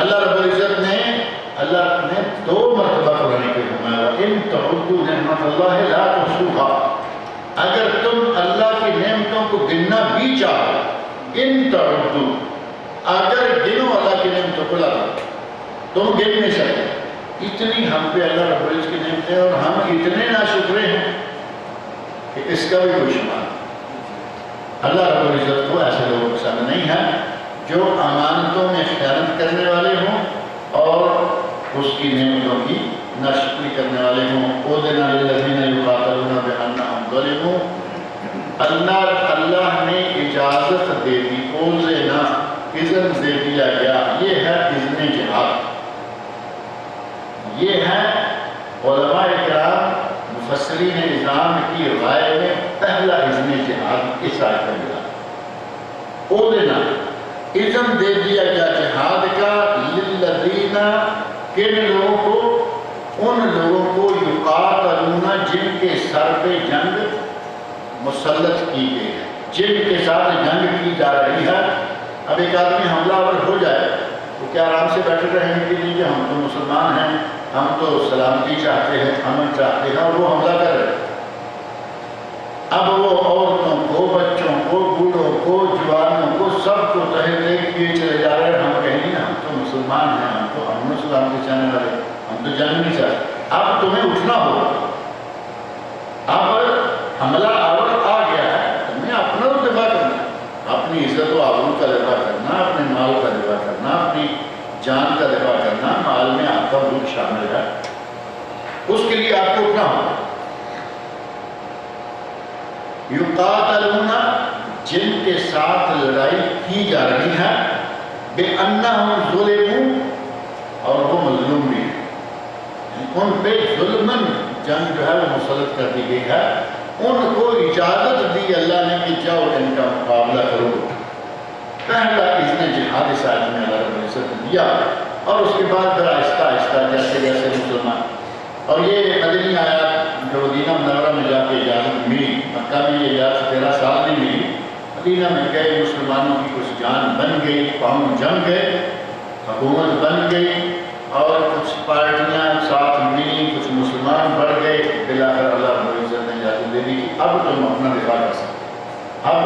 اللہ رب العزت نے دو مرتبہ قرآن کے فرمایا ان تعدوا نعمت اللہ لا تحصوها، اگر تم اللہ کی نعمتوں کو گننا بھی چاہو، ان تعدو، اگر گنو اللہ کی نعمتوں کو لگا تم گن نہیں سکتے. اتنی ہم پہ اللہ رب العزت کی نعمتیں اور ہم اتنے ناشکرے ہیں کہ اس کا بھی کوئی شمار. اللہ رب العزت کو ایسے لوگ پسند نہیں ہیں جو امانتوں میں خیانت کرنے والے ہوں اور اس کی نعمتوں کی ناشکری کرنے والے ہوں. اُذِنَ لِلَّذِينَ يُقَاتَلُونَ بِأَنَّهُمْ ظُلِمُوا، اللہ نے اجازت دے دی، اُذِنَ اذن دے دیا گیا. یہ ہے اذن جہاد. یہ ہے علماء کرام مفسرین نظام کی رائے میں پہلا اذن جہاد اس آیت کا ملا. اُذِنَ اذن دے دیا گیا جہاد کا، للذین کن لوگوں کو، ان لوگوں کو یقاتلون جن کے سر پہ جنگ مسلط کی گئی ہے، جن کے ساتھ جنگ کی جا رہی ہے. اب ایک آدمی حملہ آور ہو جائے تو کیا آرام سے بیٹھے رہیں گے کہ نہیں ہم تو مسلمان ہیں، ہم تو سلامتی چاہتے ہیں، امن چاہتے ہیں، اور وہ حملہ کر رہے ہیں. اب وہ عورتوں کو، بچوں کو، بوڑھوں کو، جوانوں کو، سب کو تہتے کیے چلے جا رہے ہیں. ہم کہیں گے ہم تو مسلمان ہیں، ہم تو امن و سلامتی چاہنے والے، ہم تو جنگ نہیں چاہتے. اب تمہیں اٹھنا ہوگا. اب حملہ آور آ گیا ہے، تمہیں اپنا دفاع کرنا، اپنی عزت و آبرو کا دفاع کرنا، اپنے مال کا دفاع کرنا، اپنی جان کا دفاع کرنا. مال میں آپ کا ملک شامل ہے، اس کے لیے آپ کو اٹھنا ہوگا. یقاتلون جن کے ساتھ لڑائی کی جا رہی ہے، بِأَنَّهُمْ ظُلِمُوا اور وہ مظلوم بھی ہیں، ان پہ ظلمن جنگ جو ہے وہ مسلط کر دی گئی ہے. ان کو اجازت دی اللہ نے کہ جاؤ ان کا مقابلہ کرو. پہلا اذن جہاد اس آیت میں اللہ رب العزت نے دیا، اور اس کے بعد پھر آہستہ آہستہ جیسے جیسے مسلمان. اور یہ مدنی آیات جو مدینہ منورہ میں جا کے اجازت ملی، مکہ میں یہ اجازت 13 سال نہیں ملی. مدینہ میں گئے، مسلمانوں کی کچھ جان بن گئی، قوم جم گئے، حکومت بن گئی، اور کچھ پارٹیاں ساتھ ملی، کچھ مسلمان بڑھ گئے. بلاخر اللہ رب العزت نے اجازت دے دی کہ اب تم اپنا دفاع کر سکتے، اب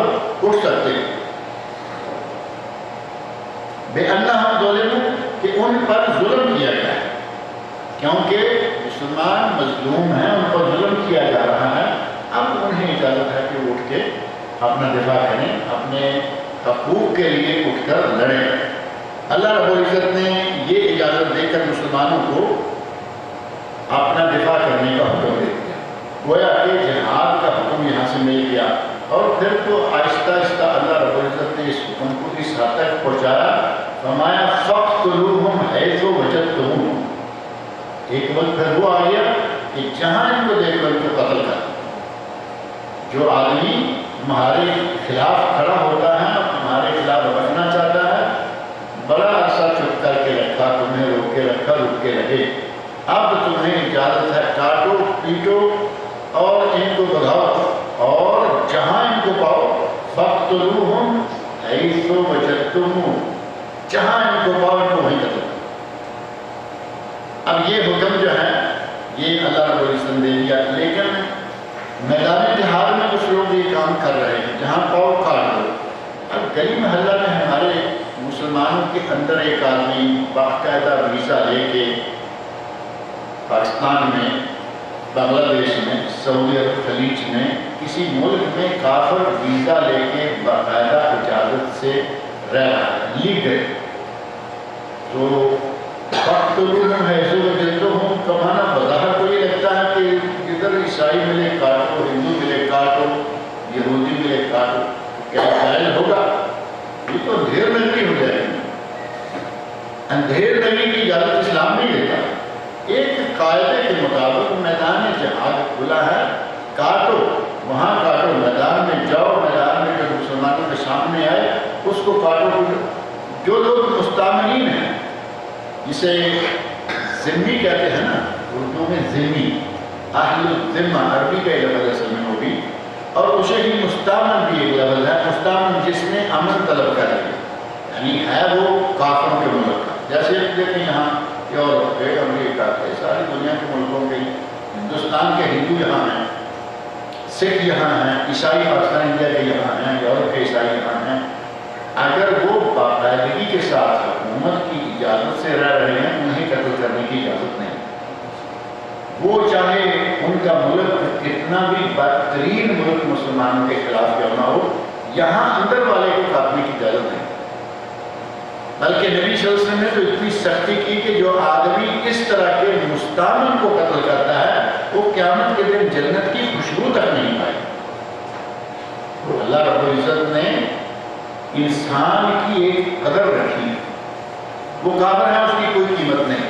اٹھ سکتے. بِأَنَّهُمْ ظُلِمُوا کہ ان پر ظلم کیا گیا ہے، کیونکہ مسلمان مظلوم ہیں، ان پر ظلم کیا جا رہا ہے. اب انہیں اجازت ہے کہ اٹھ کے اپنا دفاع کریں، اپنے حقوق کے لیے اٹھ کر لڑیں. اللہ رب العزت نے یہ اجازت دے کر مسلمانوں کو اپنا دفاع کرنے کا حکم دے دیا. گویا کہ جہاد کا حکم یہاں سے مل گیا، اور پھر تو آہستہ آہستہ اللہ رب العزت نے اس حکم کو اس حد تک پہنچایا، فرمایا فَاقْتُلُوهُمْ حَيْثُ وَجَدتُّمُوهُمْ. ایک وقت پھر وہ آ گیا کہ جہاں ان کو دیکھ کر ان کو قتل کر. جو آدمی تمہارے خلاف کھڑا ہوتا ہے، تمہارے خلاف بڑھنا چاہتا ہے، بڑا عرصہ چپ کر کے رکھا، تمہیں روک کے رکھا، رک کے رہے. اب تمہیں اجازت ہے کاٹو، پیٹو اور ان کو بھگاؤ، اور جہاں ان کو پاؤ فَاقْتُلُوهُمْ حَيْثُ وَجَدتُّمُوهُمْ، جہاں ان کو پاؤ ان کو وہیں قتل کرو. اب یہ حکم جو ہے یہ اللہ رب العزت نے دے دیا، لیکن میدان جہاد میں کچھ لوگ یہ کام کر رہے ہیں، جہاں پاؤ کاٹ دو. اب گلی محلہ میں ہمارے مسلمانوں کے اندر ایک آدمی باقاعدہ ویزا لے کے پاکستان میں، بنگلہ دیش میں، سعودی عرب خلیج میں، کسی ملک میں کافر ویزا لے کے باقاعدہ اجازت سے رہ رہا ہے، لیگل. تو فَاقْتُلُوهُمْ حَيْثُ وَجَدتُّمُوهُمْ کا معنی بظاہر کو یہ لگتا ہے کہ ادھر عیسائی ملے کاٹو، ہندو ملے کاٹو، یہودی ملے کاٹو. کیا جائز ہوگا؟ یہ تو اندھیر نگری ہو جائے گی. اندھیر نگری کی اجازت اسلام نہیں دیتا. ایک قاعدے کے مطابق میدان جہاد کھلا ہے، کاٹو، وہاں کاٹو، میدان میں جاؤ، میدان میں جو مسلمانوں کے سامنے آئے اس کو کاٹو. جو لوگ مستعمرین ہیں، جسے ذمی کہتے ہیں نا اردو میں، ذمی، اہل الذمہ، عربی کا لفظ اصل میں ہوگی، اور اسے ہی مستعمر بھی ایک لفظ ہے. مستعمر جس نے امن طلب کر لیا، یعنی ہے وہ کافروں کے ملک کا. جیسے دیکھیں یہاں یورپ کے، امریکہ کے، ساری دنیا کے ملکوں کے، ہندوستان کے ہندو یہاں ہیں، سکھ یہاں ہیں، عیسائی پاکستان انڈیا کے یہاں ہیں، یورپ کے عیسائی یہاں ہیں، اگر وہ باقاعدگی کے ساتھ حکومت کی اجازت سے رہ رہے ہیں انہیں قتل کرنے کی اجازت نہیں۔ وہ چاہے ان کا ملک کتنا بھی بدترین ملک مسلمانوں کے خلاف کیوں نہ ہو، یہاں اندر والے کو کاٹنے کی اجازت نہیں۔ بلکہ نبی صلی اللہ علیہ وسلم نے تو اتنی سختی کی کہ جو آدمی اس طرح کے مستعمل کو قتل کرتا ہے وہ قیامت کے دن جنت کی خوشبو تک نہیں پائے۔ اللہ رب العزت نے انسان کی ایک قدر رکھی ہے، وہ کافر ہے، اس کی کوئی قیمت نہیں،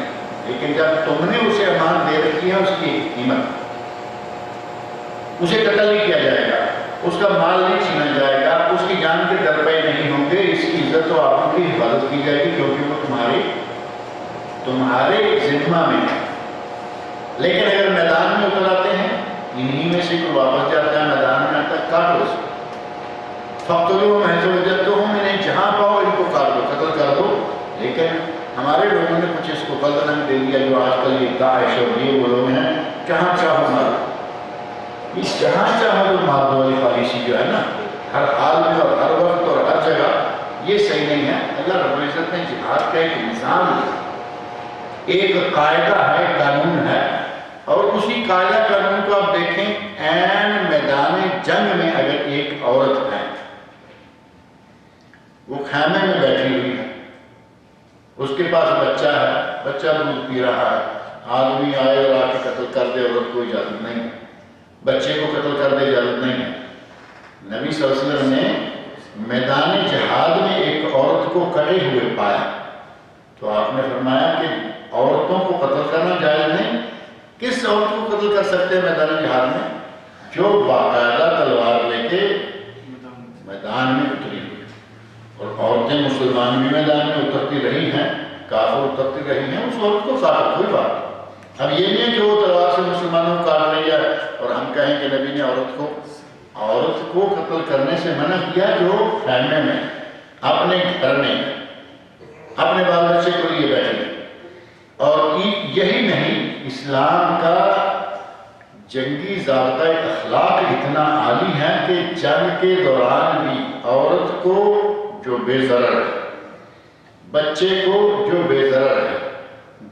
لیکن جب تم نے اسے امان دے رکھی ہے اس کی ایک قیمت، اسے قتل نہیں کیا جائے گا، اس کا مال نہیں چھینا جائے گا، اس کی جان کے درپے نہیں ہوں گے، اس کی عزت و آبرو کی حفاظت کی جائے گی کیونکہ وہ تمہارے ذمہ میں ہے۔ لیکن اگر میدان میں اتر آتے ہیں، انہی میں سے کوئی واپس جاتا ہے میدان میں آتا ہے، کاٹو اس کو، فَقْتُلُوهُمْ حَيْثُ وَجَدتُّمُوهُمْ، انہیں جہاں پاؤ ان کو کاٹ دو، قتل کر دو۔ لیکن ہمارے لوگوں نے کچھ اس کو غلط رنگ دے دیا، جو آج کل یہ داعش اور یہ وہ لوگ ہیں، جہاں چاہو مارو، اس جہاں چاہو تو مار دو والی پالیسی جو ہے نا، ہر حال میں اور ہر وقت اور ہر جگہ، یہ صحیح نہیں ہے۔ اللہ رب العزت نے جہاد کا ایک نظام، ایک قاعدہ ہے، قانون ہے، اور اسی قاعدہ قانون کو آپ دیکھیں، عین میدان جنگ میں اگر ایک عورت ہے، وہ خیمے میں بیٹھی ہوئی ہے، اس کے پاس بچہ ہے، بچہ دودھ پی رہا ہے، آدمی آئے اور آ کے قتل کر دے، عورت کو اجازت نہیں ہے، بچے کو قتل کر دے، اجازت نہیں ہے۔ نبی صلی اللہ علیہ وسلم نے میدان جہاد میں ایک عورت کو کٹے ہوئے پایا تو آپ نے فرمایا کہ عورتوں کو قتل کرنا جائز نہیں۔ کس عورت کو قتل کر سکتے ہیں میدان جہاد میں؟ جو باقاعدہ تلوار لے کے میدان میں اتری ہوئی، اور عورتیں مسلمان بھی میدان میں اترتی رہی ہیں، کافر اترتی رہی ہیں، اس عورت کو کاٹو، کوئی بات۔ اب یہ نہیں کہ وہ تلوار سے مسلمانوں کو کاٹ رہی ہے اور ہم کہیں کہ نبی نے عورت کو قتل کرنے سے منع کیا جو خیمے میں اپنے گھر میں اپنے بال بچے کو لیے بیٹھے۔ اور یہی نہیں، اسلام کا جنگی ضابطہ اخلاق اتنا عالی ہے کہ جنگ کے دوران بھی عورت کو جو بے ضرر ہے، بچے کو جو بے ضرر ہے،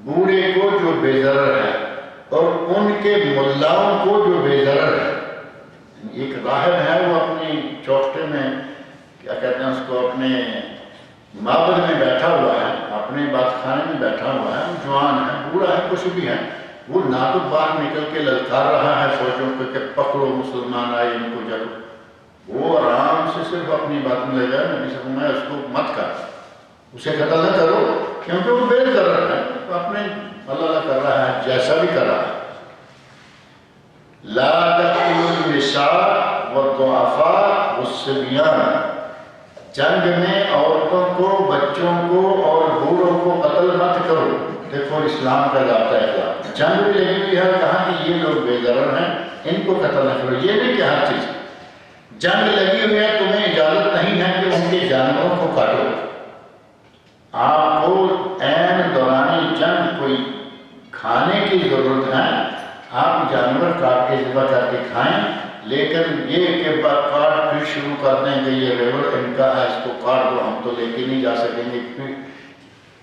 بوڑھے کو جو بے ضرر ہے، اور ان کے ملاؤں کو جو بے ضرر ہے۔ ایک راہب ہے، وہ اپنی چوکھٹے میں کیا کہتے ہیں اس کو، اپنے معبد میں بیٹھا ہوا ہے، اپنے بات خانے میں بیٹھا ہوا ہے، جوان ہے، بوڑھا ہے، کچھ بھی ہے، وہ نہ تو باہر نکل کے للکار رہا ہے فوجوں کو کہ پکڑو مسلمان آئے ان کو جلو، وہ آرام سے صرف اپنی بات میں لے جائے۔ نبی صلی اللہ علیہ وسلم نے اس کو مت کر، اسے قتل نہ کرو کیونکہ وہ بے ضرر ہے، اپنے اللہ کر رہا ہے جیسا بھی کر رہا ہے۔ لا تقتلوا النساء والضعفاء والصبيان، جنگ میں عورتوں کو، بچوں کو اور بوڑھوں کو قتل مت کرو۔ دیکھو اسلام کا ضابطہ اخلاق، جنگ بھی لگی ہوئی ہے، کہا کہ یہ لوگ بے ضرر ہیں، ان کو قتل نہ کرو۔ یہ نہیں کہ ہر چیز جنگ لگی ہوئی ہے، تمہیں اجازت نہیں ہے کہ ان کے جانوروں کو کاٹو۔ آپ کو عین دوران جنگ کوئی کھانے کی ضرورت ہے، آپ جانور کاٹ کے ذبح کر کے کھائیں، لیکن یہ کہ کاٹ پھر شروع کر دیں کہ یہ ریور ان کا ہے، اس کو کاٹ دو، ہم تو لے کے نہیں جا سکیں گے۔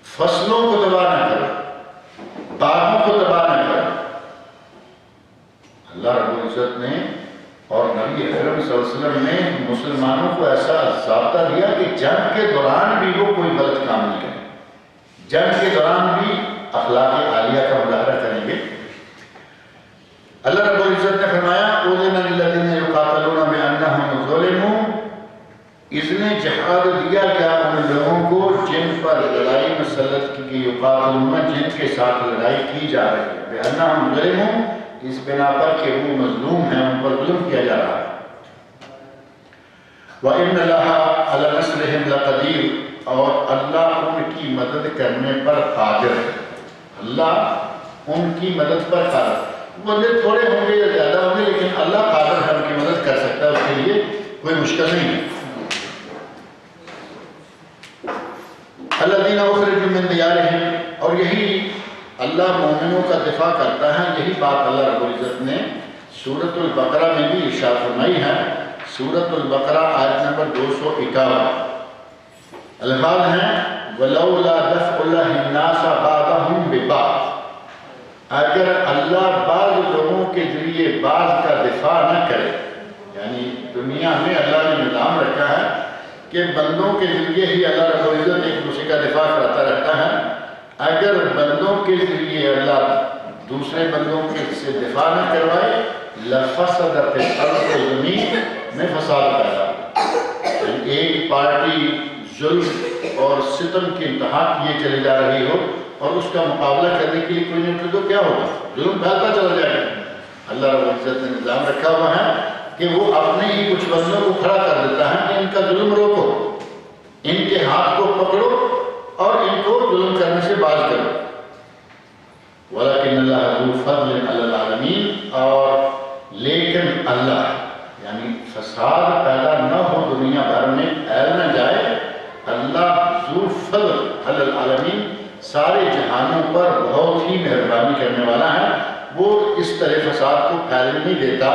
فصلوں کو تباہ نہ کرو، باغوں کو تباہ نہ کرو۔ اللہ رب العزت نے اور نبی اکرم صلی اللہ علیہ وسلم نے مسلمانوں کو ایسا ضابطہ دیا کہ جنگ کے دوران بھی وہ کوئی غلط کام نہیں کریں، جنگ کے دوران بھی اخلاق عالیہ کا مظاہرہ کریں گے۔ اللہ رب العزت نے فرمایا اُذِنَ لِلَّذِينَ يُقَاتَلُونَ بِأَنَّهُمْ ظُلِمُوا، اذن جہاد دیا گیا ان لوگوں کو جن پر لڑائی مسلط کی گئی، یقاتلون جن کے ساتھ لڑائی کی جا رہی ہے، بِأَنَّهُمْ ظُلِمُوا اس بنا پر کہ وہ مظلوم ہیں، ان پر ظلم کیا جا رہا ہے۔ وَإِنَّ اللَّهَ عَلَى نَصْرِهِمْ لَقَدِيرٌ اور اللہ ان کی مدد کرنے پر قادر ہے، اللہ ان کی مدد پر قادر ہے۔ بندے تھوڑے ہوں گے یا زیادہ ہوں گے لیکن اللہ قادر ہے، ان کی مدد کر سکتا ہے، اس کے لیے کوئی مشکل نہیں ہے۔ الذین اخرجوا من دیارہم، اور یہی اللہ مومنوں کا دفاع کرتا ہے، یہی بات اللہ رب العزت نے سورۃ البقرہ میں بھی ارشاد فرمائی ہے، سورۃ البقرہ آیت نمبر 251، الفاظ ہیں وَلَوْلَا دَفْعُ اللَّهِ النَّاسَ بَعْضَهُمْ بِبَعْضٍ، اگر اللہ بعض لوگوں کے ذریعے بعض کا دفاع نہ کرے، یعنی دنیا میں اللہ نے نظام رکھا ہے کہ بندوں کے ذریعے ہی اللہ رب العزت ایک دوسرے کا دفاع کراتا رہتا ہے، اگر بندوں کے ذریعے اللہ دوسرے بندوں سے دفاع نہ کروائے لَفَسَدَتِ الْأَرْضُ، زمین میں فساد پیدا ہو، ایک پارٹی ظلم اور ستم کی انتہا کیے چلی جا رہی ہو اور اس کا مقابلہ کرنے کے لیے کوئی نہیں تو کیا ہوگا؟ ظلم پھیلتا چلا جائے گا۔ اللہ رب العزت نے نظام رکھا ہوا ہے کہ وہ اپنے ہی کچھ بندوں کو کھڑا کر دیتا ہے کہ ان کا ظلم روکو، ان کے ہاتھ کو پکڑو اور ان کو ظلم کرنے سے باز کرو۔ وَلَكِنَّ اللَّهَ ذُو فَضْلٍ عَلَى الْعَالَمِينَ، اور لیکن اللہ، یعنی فساد پیدا نہ ہو دنیا بھر میں، پھیل نہ جائے، اللہ ذو فضل علی العالمین، سارے جہانوں پر بہت ہی مہربانی کرنے والا ہے، وہ اس طرح فساد کو پھیلنے نہیں دیتا۔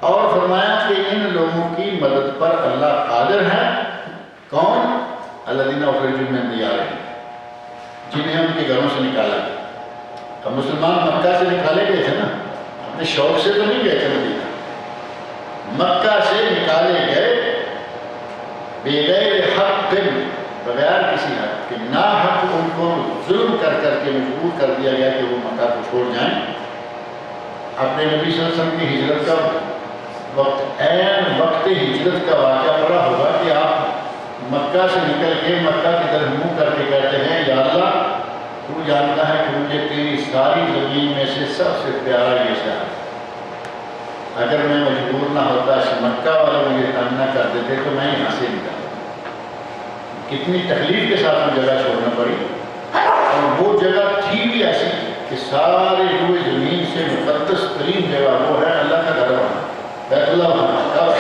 اور فرمایا کہ ان لوگوں کی مدد پر اللہ قادر ہے، کون؟ الذین اخرجوا من دیارہم، جنہیں ان کے گھروں سے نکالا گیا۔ اب مسلمان مکہ سے نکالے گئے تھے نا، اپنے شوق سے تو نہیں گئے تھے مدینہ، مکہ سے نکالے گئے بغیر حق، بغیر کسی حق کے، ناحق ان کو ظلم کر کر کے مجبور کر دیا گیا کہ وہ مکہ کو چھوڑ جائیں۔ اپنے نبی صلی اللہ علیہ وسلم کی ہجرت کا وقت، عین وقت ہجرت کا واقعہ پڑا ہوگا کہ آپ مکہ سے نکل کے مکہ کی طرف منہ کر کے کہتے ہیں یا اللہ تو جانتا ہے کہ مجھے تیری ساری زمین میں سے سب سے پیارا یہ شہر ہے، اگر میں مجبور نہ ہوتا، مکہ والے مجھے تنگ نہ کر دیتے تو میں یہاں سے نکلتا۔ کتنی تکلیف کے ساتھ وہ جگہ چھوڑنا پڑی، اور وہ جگہ تھی بھی ایسی کہ سارے روئے زمین سے مقدس ترین جگہ وہ ہے اللہ کا گھر وہاں، بیت اللہ وہاں۔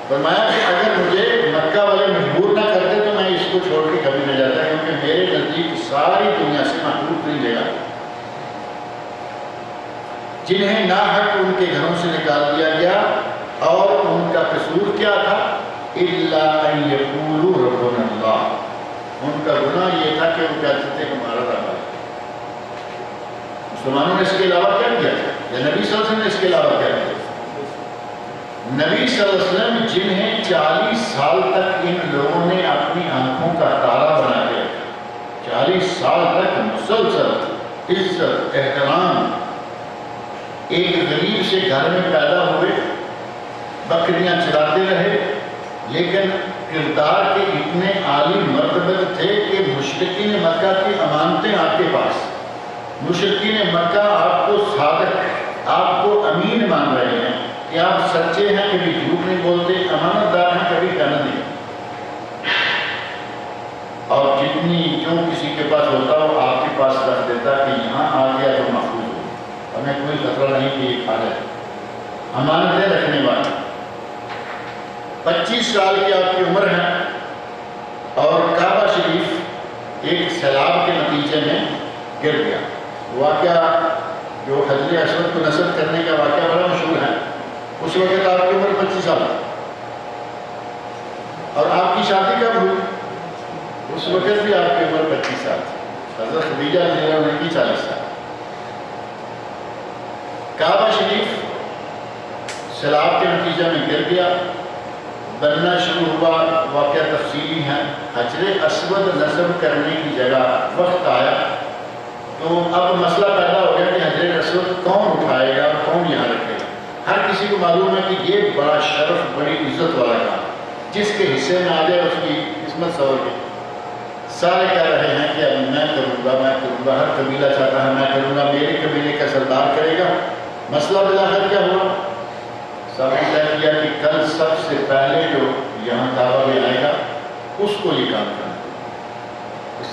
فرمایا کہ اگر مجھے مکہ والے مجبور نہ کرتے تو میں اس کو چھوڑ کے کبھی نہ جاتا، کیونکہ میرے نزدیک ساری دنیا سے محبوب ترین جگہ، جنہیں ناحق ان کے گھروں سے نکال دیا گیا، اور ان کا قصور کیا تھا؟ اِلَّا أَن يَقُولُوا رَبُّنَا اللَّهُ، ان کا گناہ یہ تھا کہ وہ کہتے تھے ہمارا رب ہے۔ مسلمانوں نے اس کے علاوہ کیا کیا تھا؟ یا نبی صلی اللہ علیہ وسلم نے اس کے علاوہ کیا کیا؟ نبی صلی اللہ علیہ وسلم جنہیں 40 سال تک ان لوگوں نے اپنی آنکھوں کا تارا بنا کے رکھا، 40 سال تک مسلسل عزت احترام، ایک غریب سے گھر میں پیدا ہوئے، بکریاں چراتے رہے، لیکن کردار کے اتنے عالی مرتبہ تھے کہ مشرکین مکہ کی امانتیں آپ کے پاس، مشرکین مکہ آپ کو صادق، آپ کو امین مان رہے ہیں کہ آپ سچے ہیں، کبھی جھوٹ نہیں بولتے، امانت دار ہیں، کبھی کہنا نہیں۔ اور جتنی جو کسی کے پاس ہوتا وہ آپ کے پاس رکھ دیتا کہ یہاں آ گیا تو محفوظ ہو، ہمیں کوئی خطرہ نہیں کہ یہ کھا جائے۔ امانتیں رکھنے والے، 25 سال کی آپ کی عمر ہے، اور کعبہ شریف ایک سیلاب کے نتیجے میں گر گیا۔ واقعہ جو حجر اسود کو نصب کرنے کا واقعہ بڑا مشہور ہے، اس وقت آپ کی عمر 25 سال ہے، اور آپ کی شادی کب ہوئی؟ اس وقت بھی آپ کی عمر 25 سال تھی، حضرت خدیجہ رضی اللہ عنہا کی 40 سال۔ کعبہ شریف سیلاب کے نتیجے میں گر گیا، بننا شروع ہوا، واقعہ تفصیلی ہے۔ حجر اسود نصب کرنے کی جگہ وقت آیا تو اب مسئلہ پیدا ہو گیا کہ حجر اسود کون اٹھائے گا، کون یہاں رکھے گا۔ ہر کسی کو معلوم ہے کہ یہ بڑا شرف، بڑی عزت والا کام، جس کے حصے میں آ جائے اس کی قسمت سنور گئی۔ سارے کہہ رہے ہیں کہ اب میں کروں گا، میں کروں گا، ہر قبیلہ چاہتا ہے میں کروں گا، میرے قبیلے کا سردار کرے گا۔ مسئلہ بلاخر کیا ہوا؟ سب نے طے کیا کہ کل سب سے پہلے جو یہاں کعبہ میں آئے گا اس کو یہ کام کرنا۔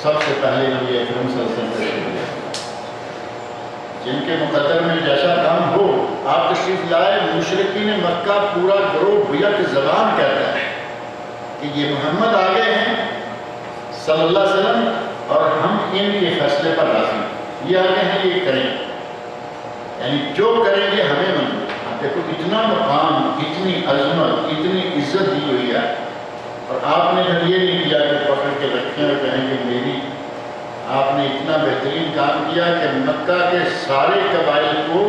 سب سے پہلے نبی اکرم صلی اللہ علیہ وسلم جن کے مقدر میں جیسا کام ہو آپ تشریف لائے۔ مشرکین مکہ پورا گروہ بیعت زبان کہتا ہے کہ یہ محمد آ گئے ہیں صلی اللہ علیہ وسلم اور ہم ان کے فیصلے پر راضی ہیں، یہ آگے ہیں، یہ کریں۔ یعنی جو کریں گے ہمیں منظور. دیکھو اتنا مقام، اتنی عظمت، اتنی عزت دی ہوئی ہے، اور آپ نے جب یہ نہیں کیا کہ پکڑ کے رکھیں اور کہیں کہ میری. آپ نے اتنا بہترین کام کیا کہ مکہ کے سارے قبائل کو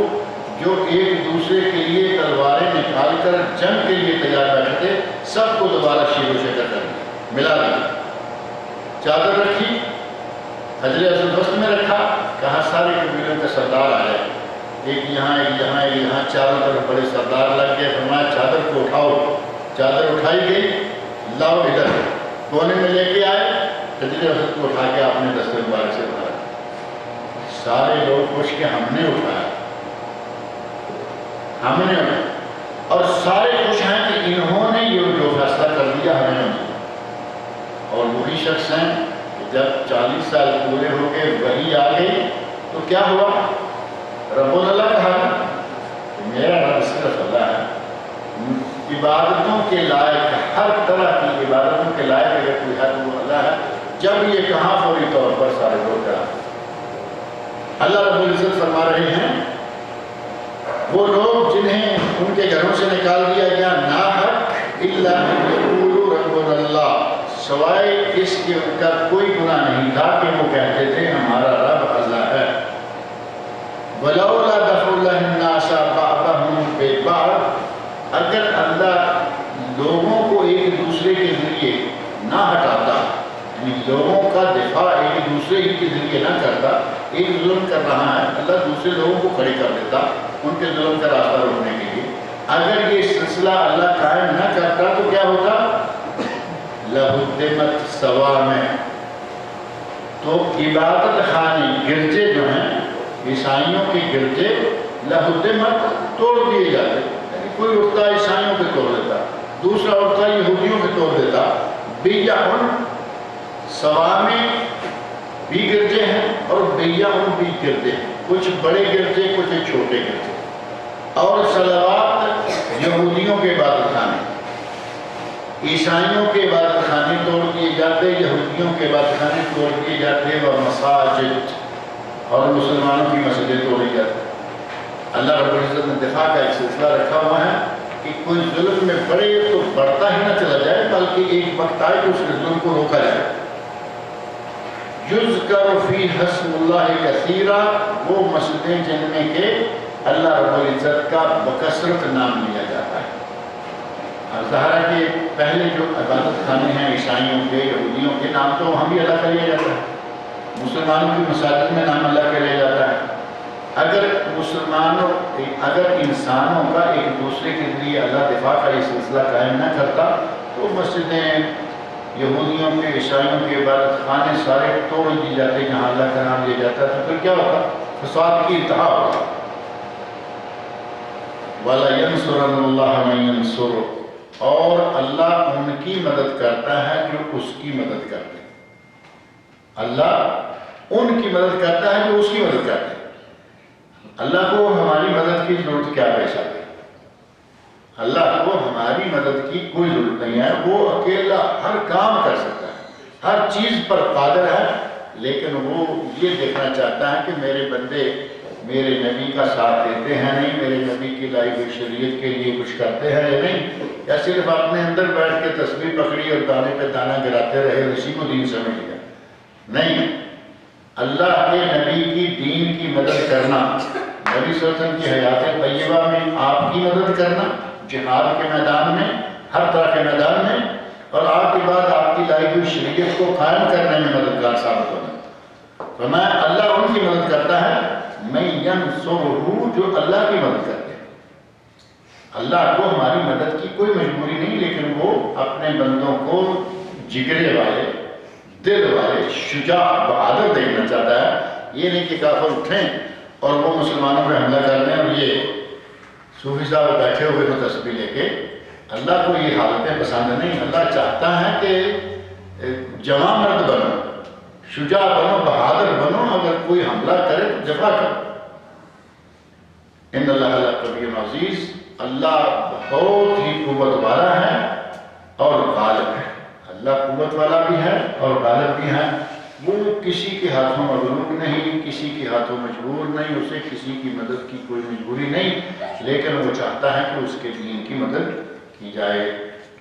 جو ایک دوسرے کے لیے تلواریں نکال کر جنگ کے لیے تیار بیٹھے تھے، سب کو دوبارہ شیر و شکر کر ملا دیا. چادر رکھی، حجر اسود وسط میں رکھا، کہا سارے قبیلوں کے سردار آ جائے، ایک یہاں ایک یہاں ایک یہاں، چاروں طرف بڑے سردار لگ گئے. فرمایا چادر کو اٹھاؤ. چادر اٹھائی گئی، لاؤ ادھر. کونے میں لے کے آئے، حجر اسود کو اٹھا کے آپ نے دستے مبارک سے اٹھایا. سارے لوگ خوش کہ ہم نے اٹھایا، ہم نے اٹھایا. اور سارے خوش ہیں کہ انہوں نے یہ جو فیصلہ کر دیا ہمیں منظور. اور وہی شخص ہیں کہ جب 40 سال پورے ہو گئے وہی آ گئی تو کیا ہوا؟ رب اللہ کہا کہ میرا رب صرف اللہ ہے. عبادتوں کے لائق، ہر طرح کی عبادتوں کے لائق اگر کوئی ہے تو وہ اللہ ہے. جب یہ کہاں فوری طور پر سارے لوگ کرا. اللہ رب العزت فرما رہے ہیں وہ لوگ جنہیں ان کے گھروں سے نکال دیا گیا ناحق الا ان یقولوا ربنا اللہ، سوائے اس کے ان کا کوئی گناہ نہیں تھا کہ وہ کہتے تھے ہمارا رب اللہ ہے. ولولا دفع اللہ الناس بعضهم ببعض، اگر اللہ لوگوں کو ایک دوسرے کے ذریعے نہ ہٹاتا، یعنی لوگوں کا دفاع ایک دوسرے کے ذریعے نہ کرتا. ایک ظلم کر رہا ہے، اللہ دوسرے لوگوں کو کھڑے کر دیتا ان کے ظلم کا راستہ روکنے کے لیے. اگر یہ سلسلہ اللہ قائم نہ کرتا تو کیا ہوتا؟ لہدمت صوامع، تو عبادت خانے گرجے جو ہیں عیسائیوں کے گرجے لہدمت توڑ دیے جاتے. یعنی کوئی اٹھتا عیسائیوں کے توڑ دیتا، دوسرا اٹھتا یہودیوں کے توڑ دیتا. بیعن صوامع بھی گرجے ہیں اور بیعن بھی گرجے ہیں، کچھ بڑے گرجے کچھ چھوٹے گرجے. اور صلوات یہودیوں کے عبادت خانے، عیسائیوں کے عبادت خانے توڑ دیے جاتے، یہودیوں کے عبادت خانے توڑ دیے جاتے، اور مساجد اور مسلمانوں کی مسجدیں توڑی جاتی. اللہ رب العزت نے دفاع کا ایک سلسلہ رکھا ہوا ہے کہ کوئی ظلم میں بڑھے تو بڑھتا ہی نہ چلا جائے، بلکہ ایک وقت آئے تو اس ظلم کو روکا جائے. یذکر فی اسم اللہ کثیرا، وہ مسجدیں جن میں کہ اللہ رب العزت کا بکثرت نام لیا جاتا ہے. ظاہر ہے کہ پہلے جو عبادت خانے ہیں عیسائیوں کے یہودیوں کے نام تو وہاں بھی اللہ کا لیا جاتا ہے، مسلمانوں کی مساجد میں نام اللہ کا لیا جاتا ہے. اگر انسانوں کا ایک دوسرے کے ذریعے اللہ دفاع کا یہ سلسلہ قائم نہ کرتا تو مسجدیں یہودیوں کے عیسائیوں کے عبادت خانے سارے توڑ دی جاتے جہاں اللہ کا نام لیا جاتا تو پھر کیا ہوتا؟ فساد کی انتہا ہوتا. وَلَيَنْصُرَنَّ اللَّهَ مَن يَنْصُرُهُ، اور اللہ ان کی مدد کرتا ہے جو اس کی مدد کرتے ہیں. اللہ ان کی مدد کرتا ہے جو اس کی مدد کرتے ہیں. اللہ کو ہماری مدد کی ضرورت کیا پیش آتی؟ اللہ کو ہماری مدد کی کوئی ضرورت نہیں ہے. وہ اکیلا ہر کام کر سکتا ہے، ہر چیز پر قادر ہے، لیکن وہ یہ دیکھنا چاہتا ہے کہ میرے بندے میرے نبی کا ساتھ دیتے ہیں نہیں، میرے نبی کی لائی ہوئی شریعت کے لیے کچھ کرتے ہیں یا نہیں، یا صرف اپنے اندر بیٹھ کے تسبیح پکڑی اور دانے پہ دانہ گراتے رہے اور اسی کو دین سمجھ لیا. نہیں، اللہ کے نبی کی دین کی مدد کرنا، نبی صلی اللہ علیہ وسلم کی حیات طیبہ میں آپ کی مدد کرنا، جہاد کے میدان میں، ہر طرح کے میدان میں، اور آپ کے بعد آپ کی لائی ہوئی شریعت کو قائم کرنے میں مددگار ثابت ہونا. فرمایا اللہ ان کی مدد کرتا ہے میں ینصرہ، جو اللہ کی مدد کرتے ہیں. اللہ کو ہماری مدد کی کوئی مجبوری نہیں، لیکن وہ اپنے بندوں کو جگرے والے، دل والے، شجاع، بہادر دیکھنا چاہتا ہے. یہ نہیں کہ کافر اٹھیں اور وہ مسلمانوں پہ حملہ کر دیں اور یہ صوفی صاحب بیٹھے ہوئے کو تسبیح لے کے. اللہ کو یہ حالتیں پسند نہیں. اللہ چاہتا ہے کہ جوان مرد بنو، شجاع بنو، بہادر بنو، اگر کوئی حملہ کرے تو جفا کرو. ان اللہ قوی عزیز، اللہ بہت ہی قوت والا ہے اور غالب ہے. اللہ قوت والا بھی ہے اور غالب بھی ہے. وہ کسی کے ہاتھوں مغلوب نہیں، کسی کے ہاتھوں مجبور نہیں، اسے کسی کی مدد کی کوئی مجبوری نہیں، لیکن وہ چاہتا ہے کہ اس کے دین کی مدد کی جائے۔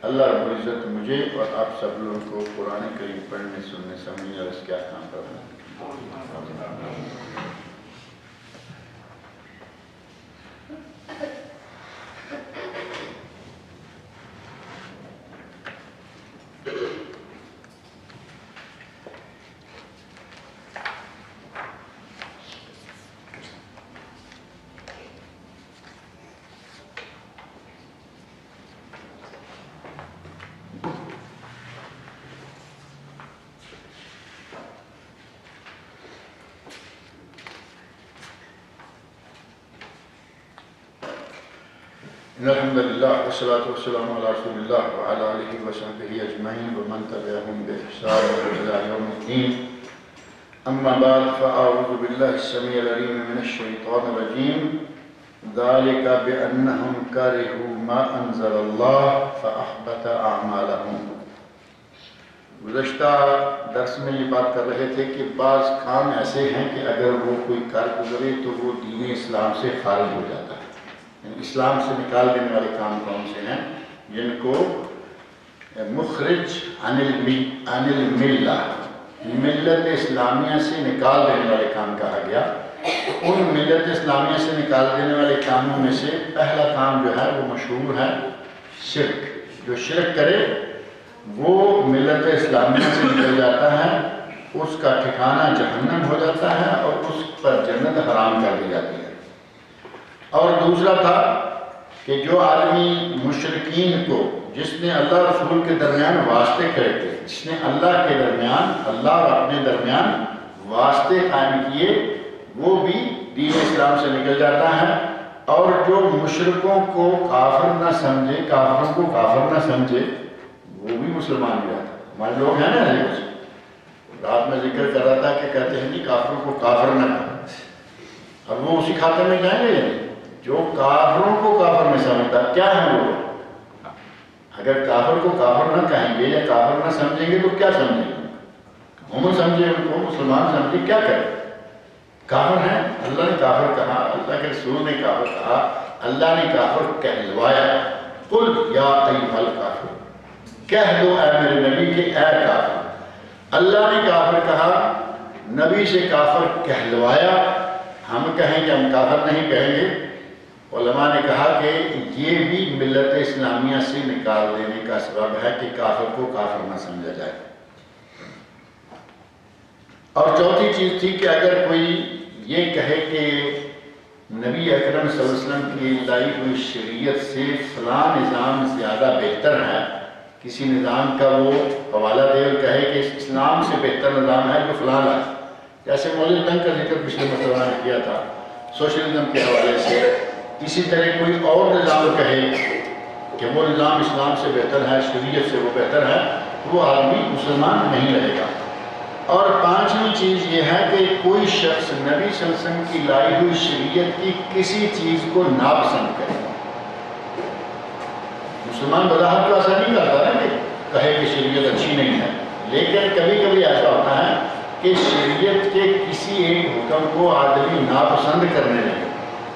اللہ رب العزت مجھے اور آپ سب لوگوں کو قرآن کریم پڑھنے، سننے، سمجھنے اور اس کے احکام پر عمل الحمد للہ والصلاة والسلام علی رسول اللہ وعلی آلہ وصحبہ اجمعین ومن تبعہم بإحسان الی یوم الدین، اما بعد فاعوذ باللہ السمیع العلیم من الشیطان الرجیم، ذالک بأنہم کرہوا ما انزل اللہ فاحبط اعمالہم۔ گزشتہ درس میں یہ بات کر رہے تھے کہ بعض کام ایسے ہیں کہ اگر وہ کوئی کر گزرے تو وہ دین اسلام سے خارج ہو جاتا ہے، اسلام سے نکال دینے والے کام کون سے ہیں؟ جن کو مخرج عن الملہ، ملت اسلامیہ سے نکال دینے والے کام کہا گیا۔ ان ملت اسلامیہ سے نکال دینے والے کاموں میں سے پہلا کام جو ہے وہ مشہور ہے شرک۔ جو شرک کرے وہ ملت اسلامیہ سے نکل جاتا ہے، اس کا ٹھکانہ جہنم ہو جاتا ہے اور اس پر جنت حرام کر دی جاتی ہے۔ اور دوسرا تھا کہ جو آدمی مشرکین کو، جس نے اللہ رسول کے درمیان واسطے کرے تھے، جس نے اللہ کے درمیان، اللہ اور اپنے درمیان واسطے قائم کیے، وہ بھی دین اسلام سے نکل جاتا ہے۔ اور جو مشرکوں کو کافر نہ سمجھے، کافروں کو کافر نہ سمجھے، وہ بھی مسلمان ہو جاتا ہے۔ ہمارے لوگ ہیں نا، رات میں ذکر کر رہا تھا کہ کہتے ہیں کہ کافروں کو کافر نہ کرو، اب وہ اسی کھاتے میں جائیں گے یا نہیں؟ جو کافروں کو کافر نہیں سمجھتا، کیا ہے وہ؟ اگر کافر کو کافر نہ کہیں گے یا کافر نہ سمجھیں گے تو کیا سمجھیں گے؟ مومن سمجھے، ان کو مسلمان سمجھے، کیا کریں؟ کافر ہیں، اللہ نے کافر کہا، اللہ کے رسول نے کافر کہا، اللہ نے کافر کہلوایا۔ قل یا ایھا الکافر، کہہ دو اے میرے نبی کہ اے کافر۔ اللہ نے کافر کہا، نبی سے کافر کہلوایا، ہم کہیں کہ ہم کافر نہیں کہیں گے۔ علماء نے کہا کہ یہ بھی ملت اسلامیہ سے نکال دینے کا سبب ہے کہ کافر کو کافر نہ سمجھا جائے۔ اور چوتھی چیز تھی کہ اگر کوئی یہ کہے کہ نبی اکرم صلی اللہ علیہ وسلم کی لائی ہوئی شریعت سے فلاں نظام زیادہ بہتر ہے، کسی نظام کا وہ حوالہ دے اور کہے کہ اسلام سے بہتر نظام ہے جو فلاں لائے، جیسے مولوی ڈنگ کا ذکر پچھلے مرتبہ نے کیا تھا سوشلزم کے حوالے سے، اسی طرح کوئی اور نظام کہے کہ وہ نظام اسلام سے بہتر ہے، شریعت سے وہ بہتر ہے، وہ آدمی مسلمان نہیں رہے گا۔ اور پانچویں چیز یہ ہے کہ کوئی شخص نبی صلی اللہ علیہ وسلم کی لائی ہوئی شریعت کی کسی چیز کو ناپسند کرے۔ مسلمان بظاہر تو ایسا نہیں کرتا ہے کہ کہے کہ شریعت اچھی نہیں ہے، لیکن کبھی کبھی ایسا ہوتا ہے کہ شریعت کے کسی ایک حکم کو آدمی ناپسند کرنے لگے۔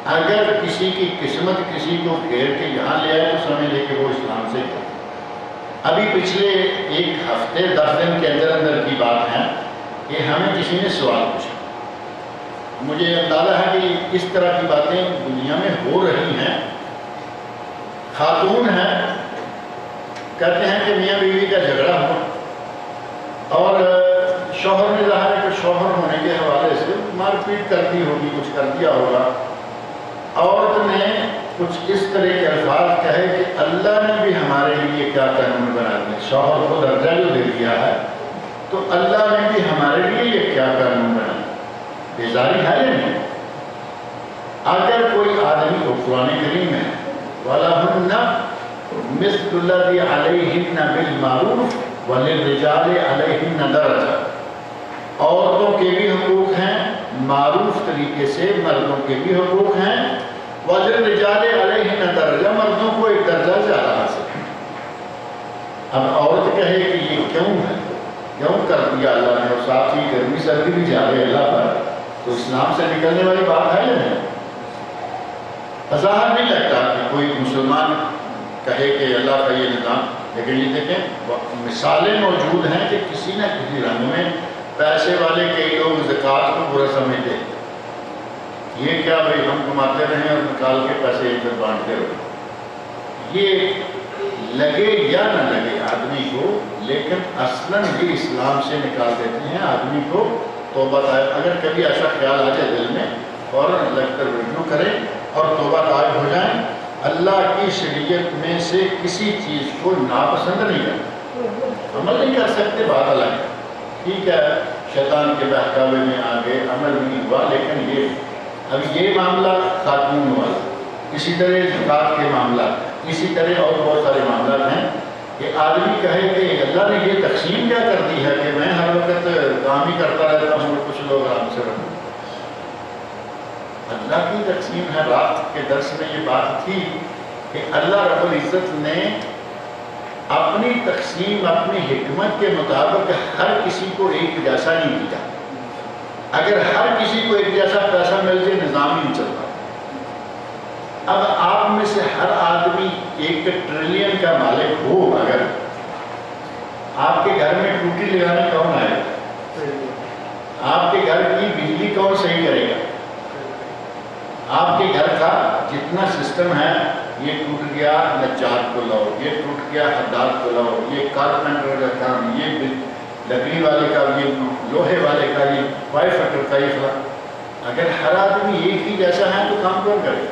اگر کسی کی قسمت کسی کو پھیر کے یہاں لے آئے تو سمجھ لے کہ وہ اسلام سے ہے۔ ابھی پچھلے ایک ہفتے 10 دن کے اندر کی بات ہے کہ ہمیں کسی نے سوال پوچھا، مجھے اندازہ ہے کہ اس طرح کی باتیں دنیا میں ہو رہی ہیں۔ خاتون ہیں، کہتے ہیں کہ میاں بیوی کا جھگڑا ہوا اور شوہر نے ظاہر ہے کہ شوہر ہونے کے حوالے سے مار پیٹ کرتی ہوگی، کچھ کر دیا ہوگا۔ عورت نے کچھ اس طرح کے الفاظ کہے کہ اللہ نے بھی ہمارے لیے کیا قانون بنا دیا، شوہر کو درجہ جو دے دیا ہے تو اللہ نے بھی ہمارے لیے یہ کیا قانون بنا دیا۔ بیزاری ہے یا نہیں؟ اگر کوئی آدمی کو قرآن کریم میں وَلَهُنَّ مِثْلُ الَّذِي عَلَيْهِنَّ بِالْمَعْرُوفِ وَلِلرِّجَالِ عَلَيْهِنَّ دَرَجَةٌ، عورتوں کے بھی حقوق ہیں معروف طریقے سے، مردوں کے بھی حقوق ہیں، وَلِلرِّجَالِ عَلَيْهِنَّ دَرَجَةٌ، مردوں کو ایک درجہ زیادہ حاصل ہے۔ اب عورت کہے کہ یہ کیوں ہے، کیوں کر دیا اللہ نے، اور ساتھ ہی گرمی سردی بھی جا رہے اللہ پر، تو اسلام سے نکلنے والی بات ہے یا نہیں؟ فضاحت نہیں لگتا کہ کوئی مسلمان کہے کہ اللہ کا یہ نظام، لیکن یہ دیکھیں مثالیں موجود ہیں کہ کسی نہ کسی رنگ میں پیسے والے کئی لوگ زکوٰۃ کو برا سمجھتے ہیں، یہ کیا بھائی ہم کماتے رہیں اور نکال کے پیسے ادھر بانٹتے رہے، یہ لگے یا نہ لگے آدمی کو، لیکن اصلاً یہ اسلام سے نکال دیتے ہیں آدمی کو۔ توبہ طائب اگر کبھی ایسا خیال آ جائے دل میں، فوراً لگ کر رجوع کریں اور توبہ طائب ہو جائیں۔ اللہ کی شریعت میں سے کسی چیز کو ناپسند نہیں کرتے، عمل نہیں کر سکتے بات الگ ہے، ٹھیک ہے شیطان کے بہکاوے میں آگے عمل نہیں ہوا، لیکن اب یہ معاملہ خاتون والا، اسی طرح زکوٰۃ کے معاملات، اسی طرح اور بہت سارے معاملات ہیں کہ آدمی کہے کہ اللہ نے یہ تقسیم کیا کر دی ہے کہ میں ہر وقت کام ہی کرتا رہتا ہوں اور کچھ لوگ آرام سے رہتے ہیں۔ اللہ کی تقسیم ہے۔ رات کے درس میں یہ بات تھی کہ اللہ رب العزت نے اپنی تقسیم اپنی حکمت کے مطابق ہر کسی کو ایک جیسا نہیں دیا۔ اگر ہر کسی کو ایک جیسا پیسہ مل جائے نظام ہی نہیں چلتا۔ اب آپ میں سے ہر آدمی 1 ٹریلین کا مالک ہو، اگر آپ کے گھر میں ٹوٹی لگانے کون آئے گا؟ آپ کے گھر کی بجلی کون صحیح کرے گا؟ آپ کے گھر کا جتنا سسٹم ہے، یہ ٹوٹ گیا نجار کو لاؤ، یہ ٹوٹ گیا حداد کو لاؤ، یہ کارپینٹر کا کام، یہ لکڑی والے کا، یہ لوہے والے کا، یہ پائپ فٹر کا، یہ فلاں۔ اگر ہر آدمی ایک ہی جیسا ہے تو کام کون کرے؟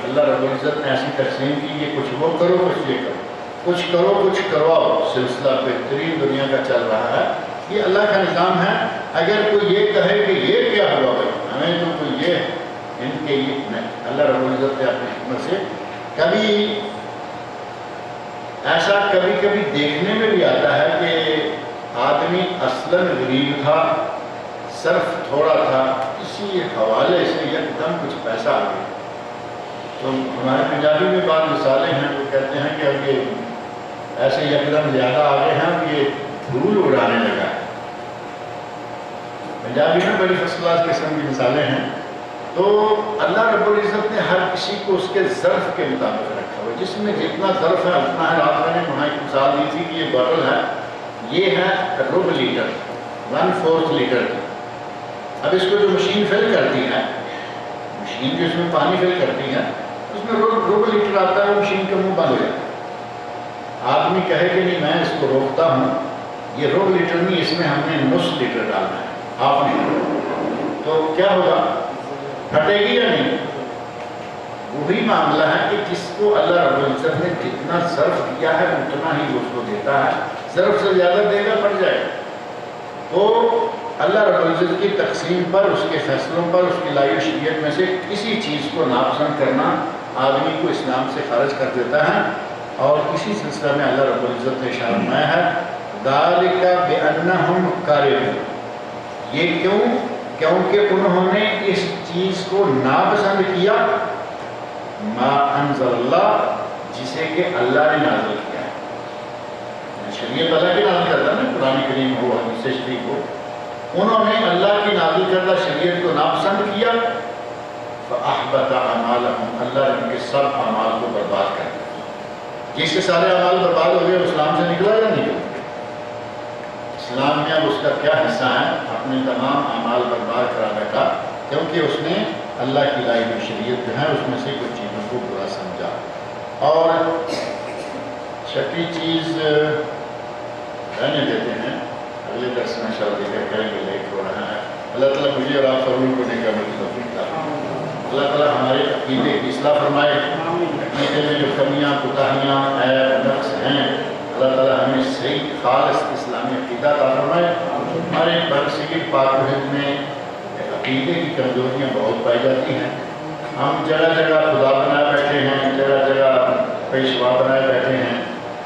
اللہ رب العزت نے ایسی تقسیم کی، یہ کچھ وہ کرو کچھ یہ کرو، کچھ کرو کچھ کرواؤ، سلسلہ بہترین دنیا کا چل رہا ہے۔ یہ اللہ کا نظام ہے۔ اگر کوئی یہ کہے کہ یہ کیا ہوا بھائی ہمیں تو کوئی یہ ان کے یہ نہیں، اللہ رب العزت نے اپنی حکمت سے کبھی ایسا کبھی دیکھنے میں بھی آتا ہے کہ آدمی اصلاً غریب تھا، صرف تھوڑا تھا، کسی حوالے سے یکدم کچھ پیسہ آ گیا۔ تو ہمارے پنجابی میں بعض مثالیں ہیں، وہ کہتے ہیں کہ اب یہ ایسے یکدم زیادہ آ گئے ہیں، اب یہ دھول اڑانے لگا ہے۔ پنجابی میں بڑی فرسٹ کلاس قسم کی مثالیں ہیں۔ تو اللہ رب العزت نے ہر کسی کو اس کے ظرف کے مطابق رکھا ہوا، جس میں جتنا ظرف ہے اتنا ہے۔ رات میں نے وہاں ایک مثال دی تھی کہ یہ بوتل ہے، یہ ہے ربع لیٹر، 1/4 لیٹر کی۔ اب اس کو جو مشین فل کرتی ہے، مشین جو اس میں پانی فل کرتی ہے، اس میں ربع لیٹر آتا ہے، مشین کا منہ بند ہو جاتا ہے۔ آدمی کہے کہ نہیں میں اس کو روکتا ہوں، یہ ربع لیٹر نہیں، اس میں ہم نے نصف لیٹر ڈالنا ہے، ہاف لیٹر، تو کیا ہوگا؟ پھٹے گی یا نہیں؟ وہی معاملہ ہے کہ جس کو اللہ رب العزت نے جتنا ظرف دیا ہے اتنا ہی اس کو دیتا ہے، ظرف سے زیادہ دے گا پڑ جائے گا۔ تو اللہ رب العزت کی تقسیم پر، اس کے فیصلوں پر، اس کی لائی شریعت میں سے کسی چیز کو ناپسند کرنا آدمی کو اسلام سے خارج کر دیتا ہے۔ اور اسی سلسلہ میں اللہ رب العزت نے ارشاد فرمایا ہے ذالک بأنہم کارہون، یہ کیوں؟ کیونکہ انہوں نے اس چیز کو ناپسند کیا ما انزل اللہ، جسے کہ اللہ نے نازل کیا ہے۔ شریعت اللہ کی نازل کرتا ہے نا، قرآن کریم ہو، حدیث شریف ہو، انہوں نے اللہ کی نازل کردہ شریعت کو ناپسند کیا، فأحبط اعمالهم، اللہ نے ان کے سب اعمال کو برباد کر دیا۔ جس سے سارے اعمال برباد ہو گئے، اسلام سے نکلا یا نہیں نکلا؟ اسلام میں اب اس کا کیا حصہ ہے؟ اپنے تمام اعمال برباد کرا بیٹھا، کیونکہ اس نے اللہ کی لائی ہوئی شریعت جو ہے اس میں سے کچھ چیزوں کو برا سمجھا۔ اور چھٹی چیز رہنے دیتے ہیں، اگلے درس میں انشاءاللہ ذکر کریں گے، لیٹ ہو رہا ہے۔ اللہ تعالیٰ مجھے اور آپ سب کو نیک عمل کی توفیق عطا فرمائے۔ اللہ تعالیٰ ہمارے عقیدے کی اصلاح فرمائے، عقیدے میں جو کمیاں کوتاہیاں عیب نقص ہیں اللہ تعالیٰ ہمیں صحیح خالص اسلامی عقیدہ عطا فرمائے۔ ہمارے برصغیر پاک و ہند میں عقیدے کی کمزوریاں بہت پائی جاتی ہیں۔ ہم جگہ جگہ خدا بنائے بیٹھے ہیں، جگہ جگہ پیشوا بنائے بیٹھے ہیں،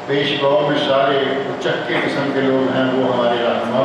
پیشواؤں میں سارے اچکے قسم کے لوگ ہیں، وہ ہمارے رہنما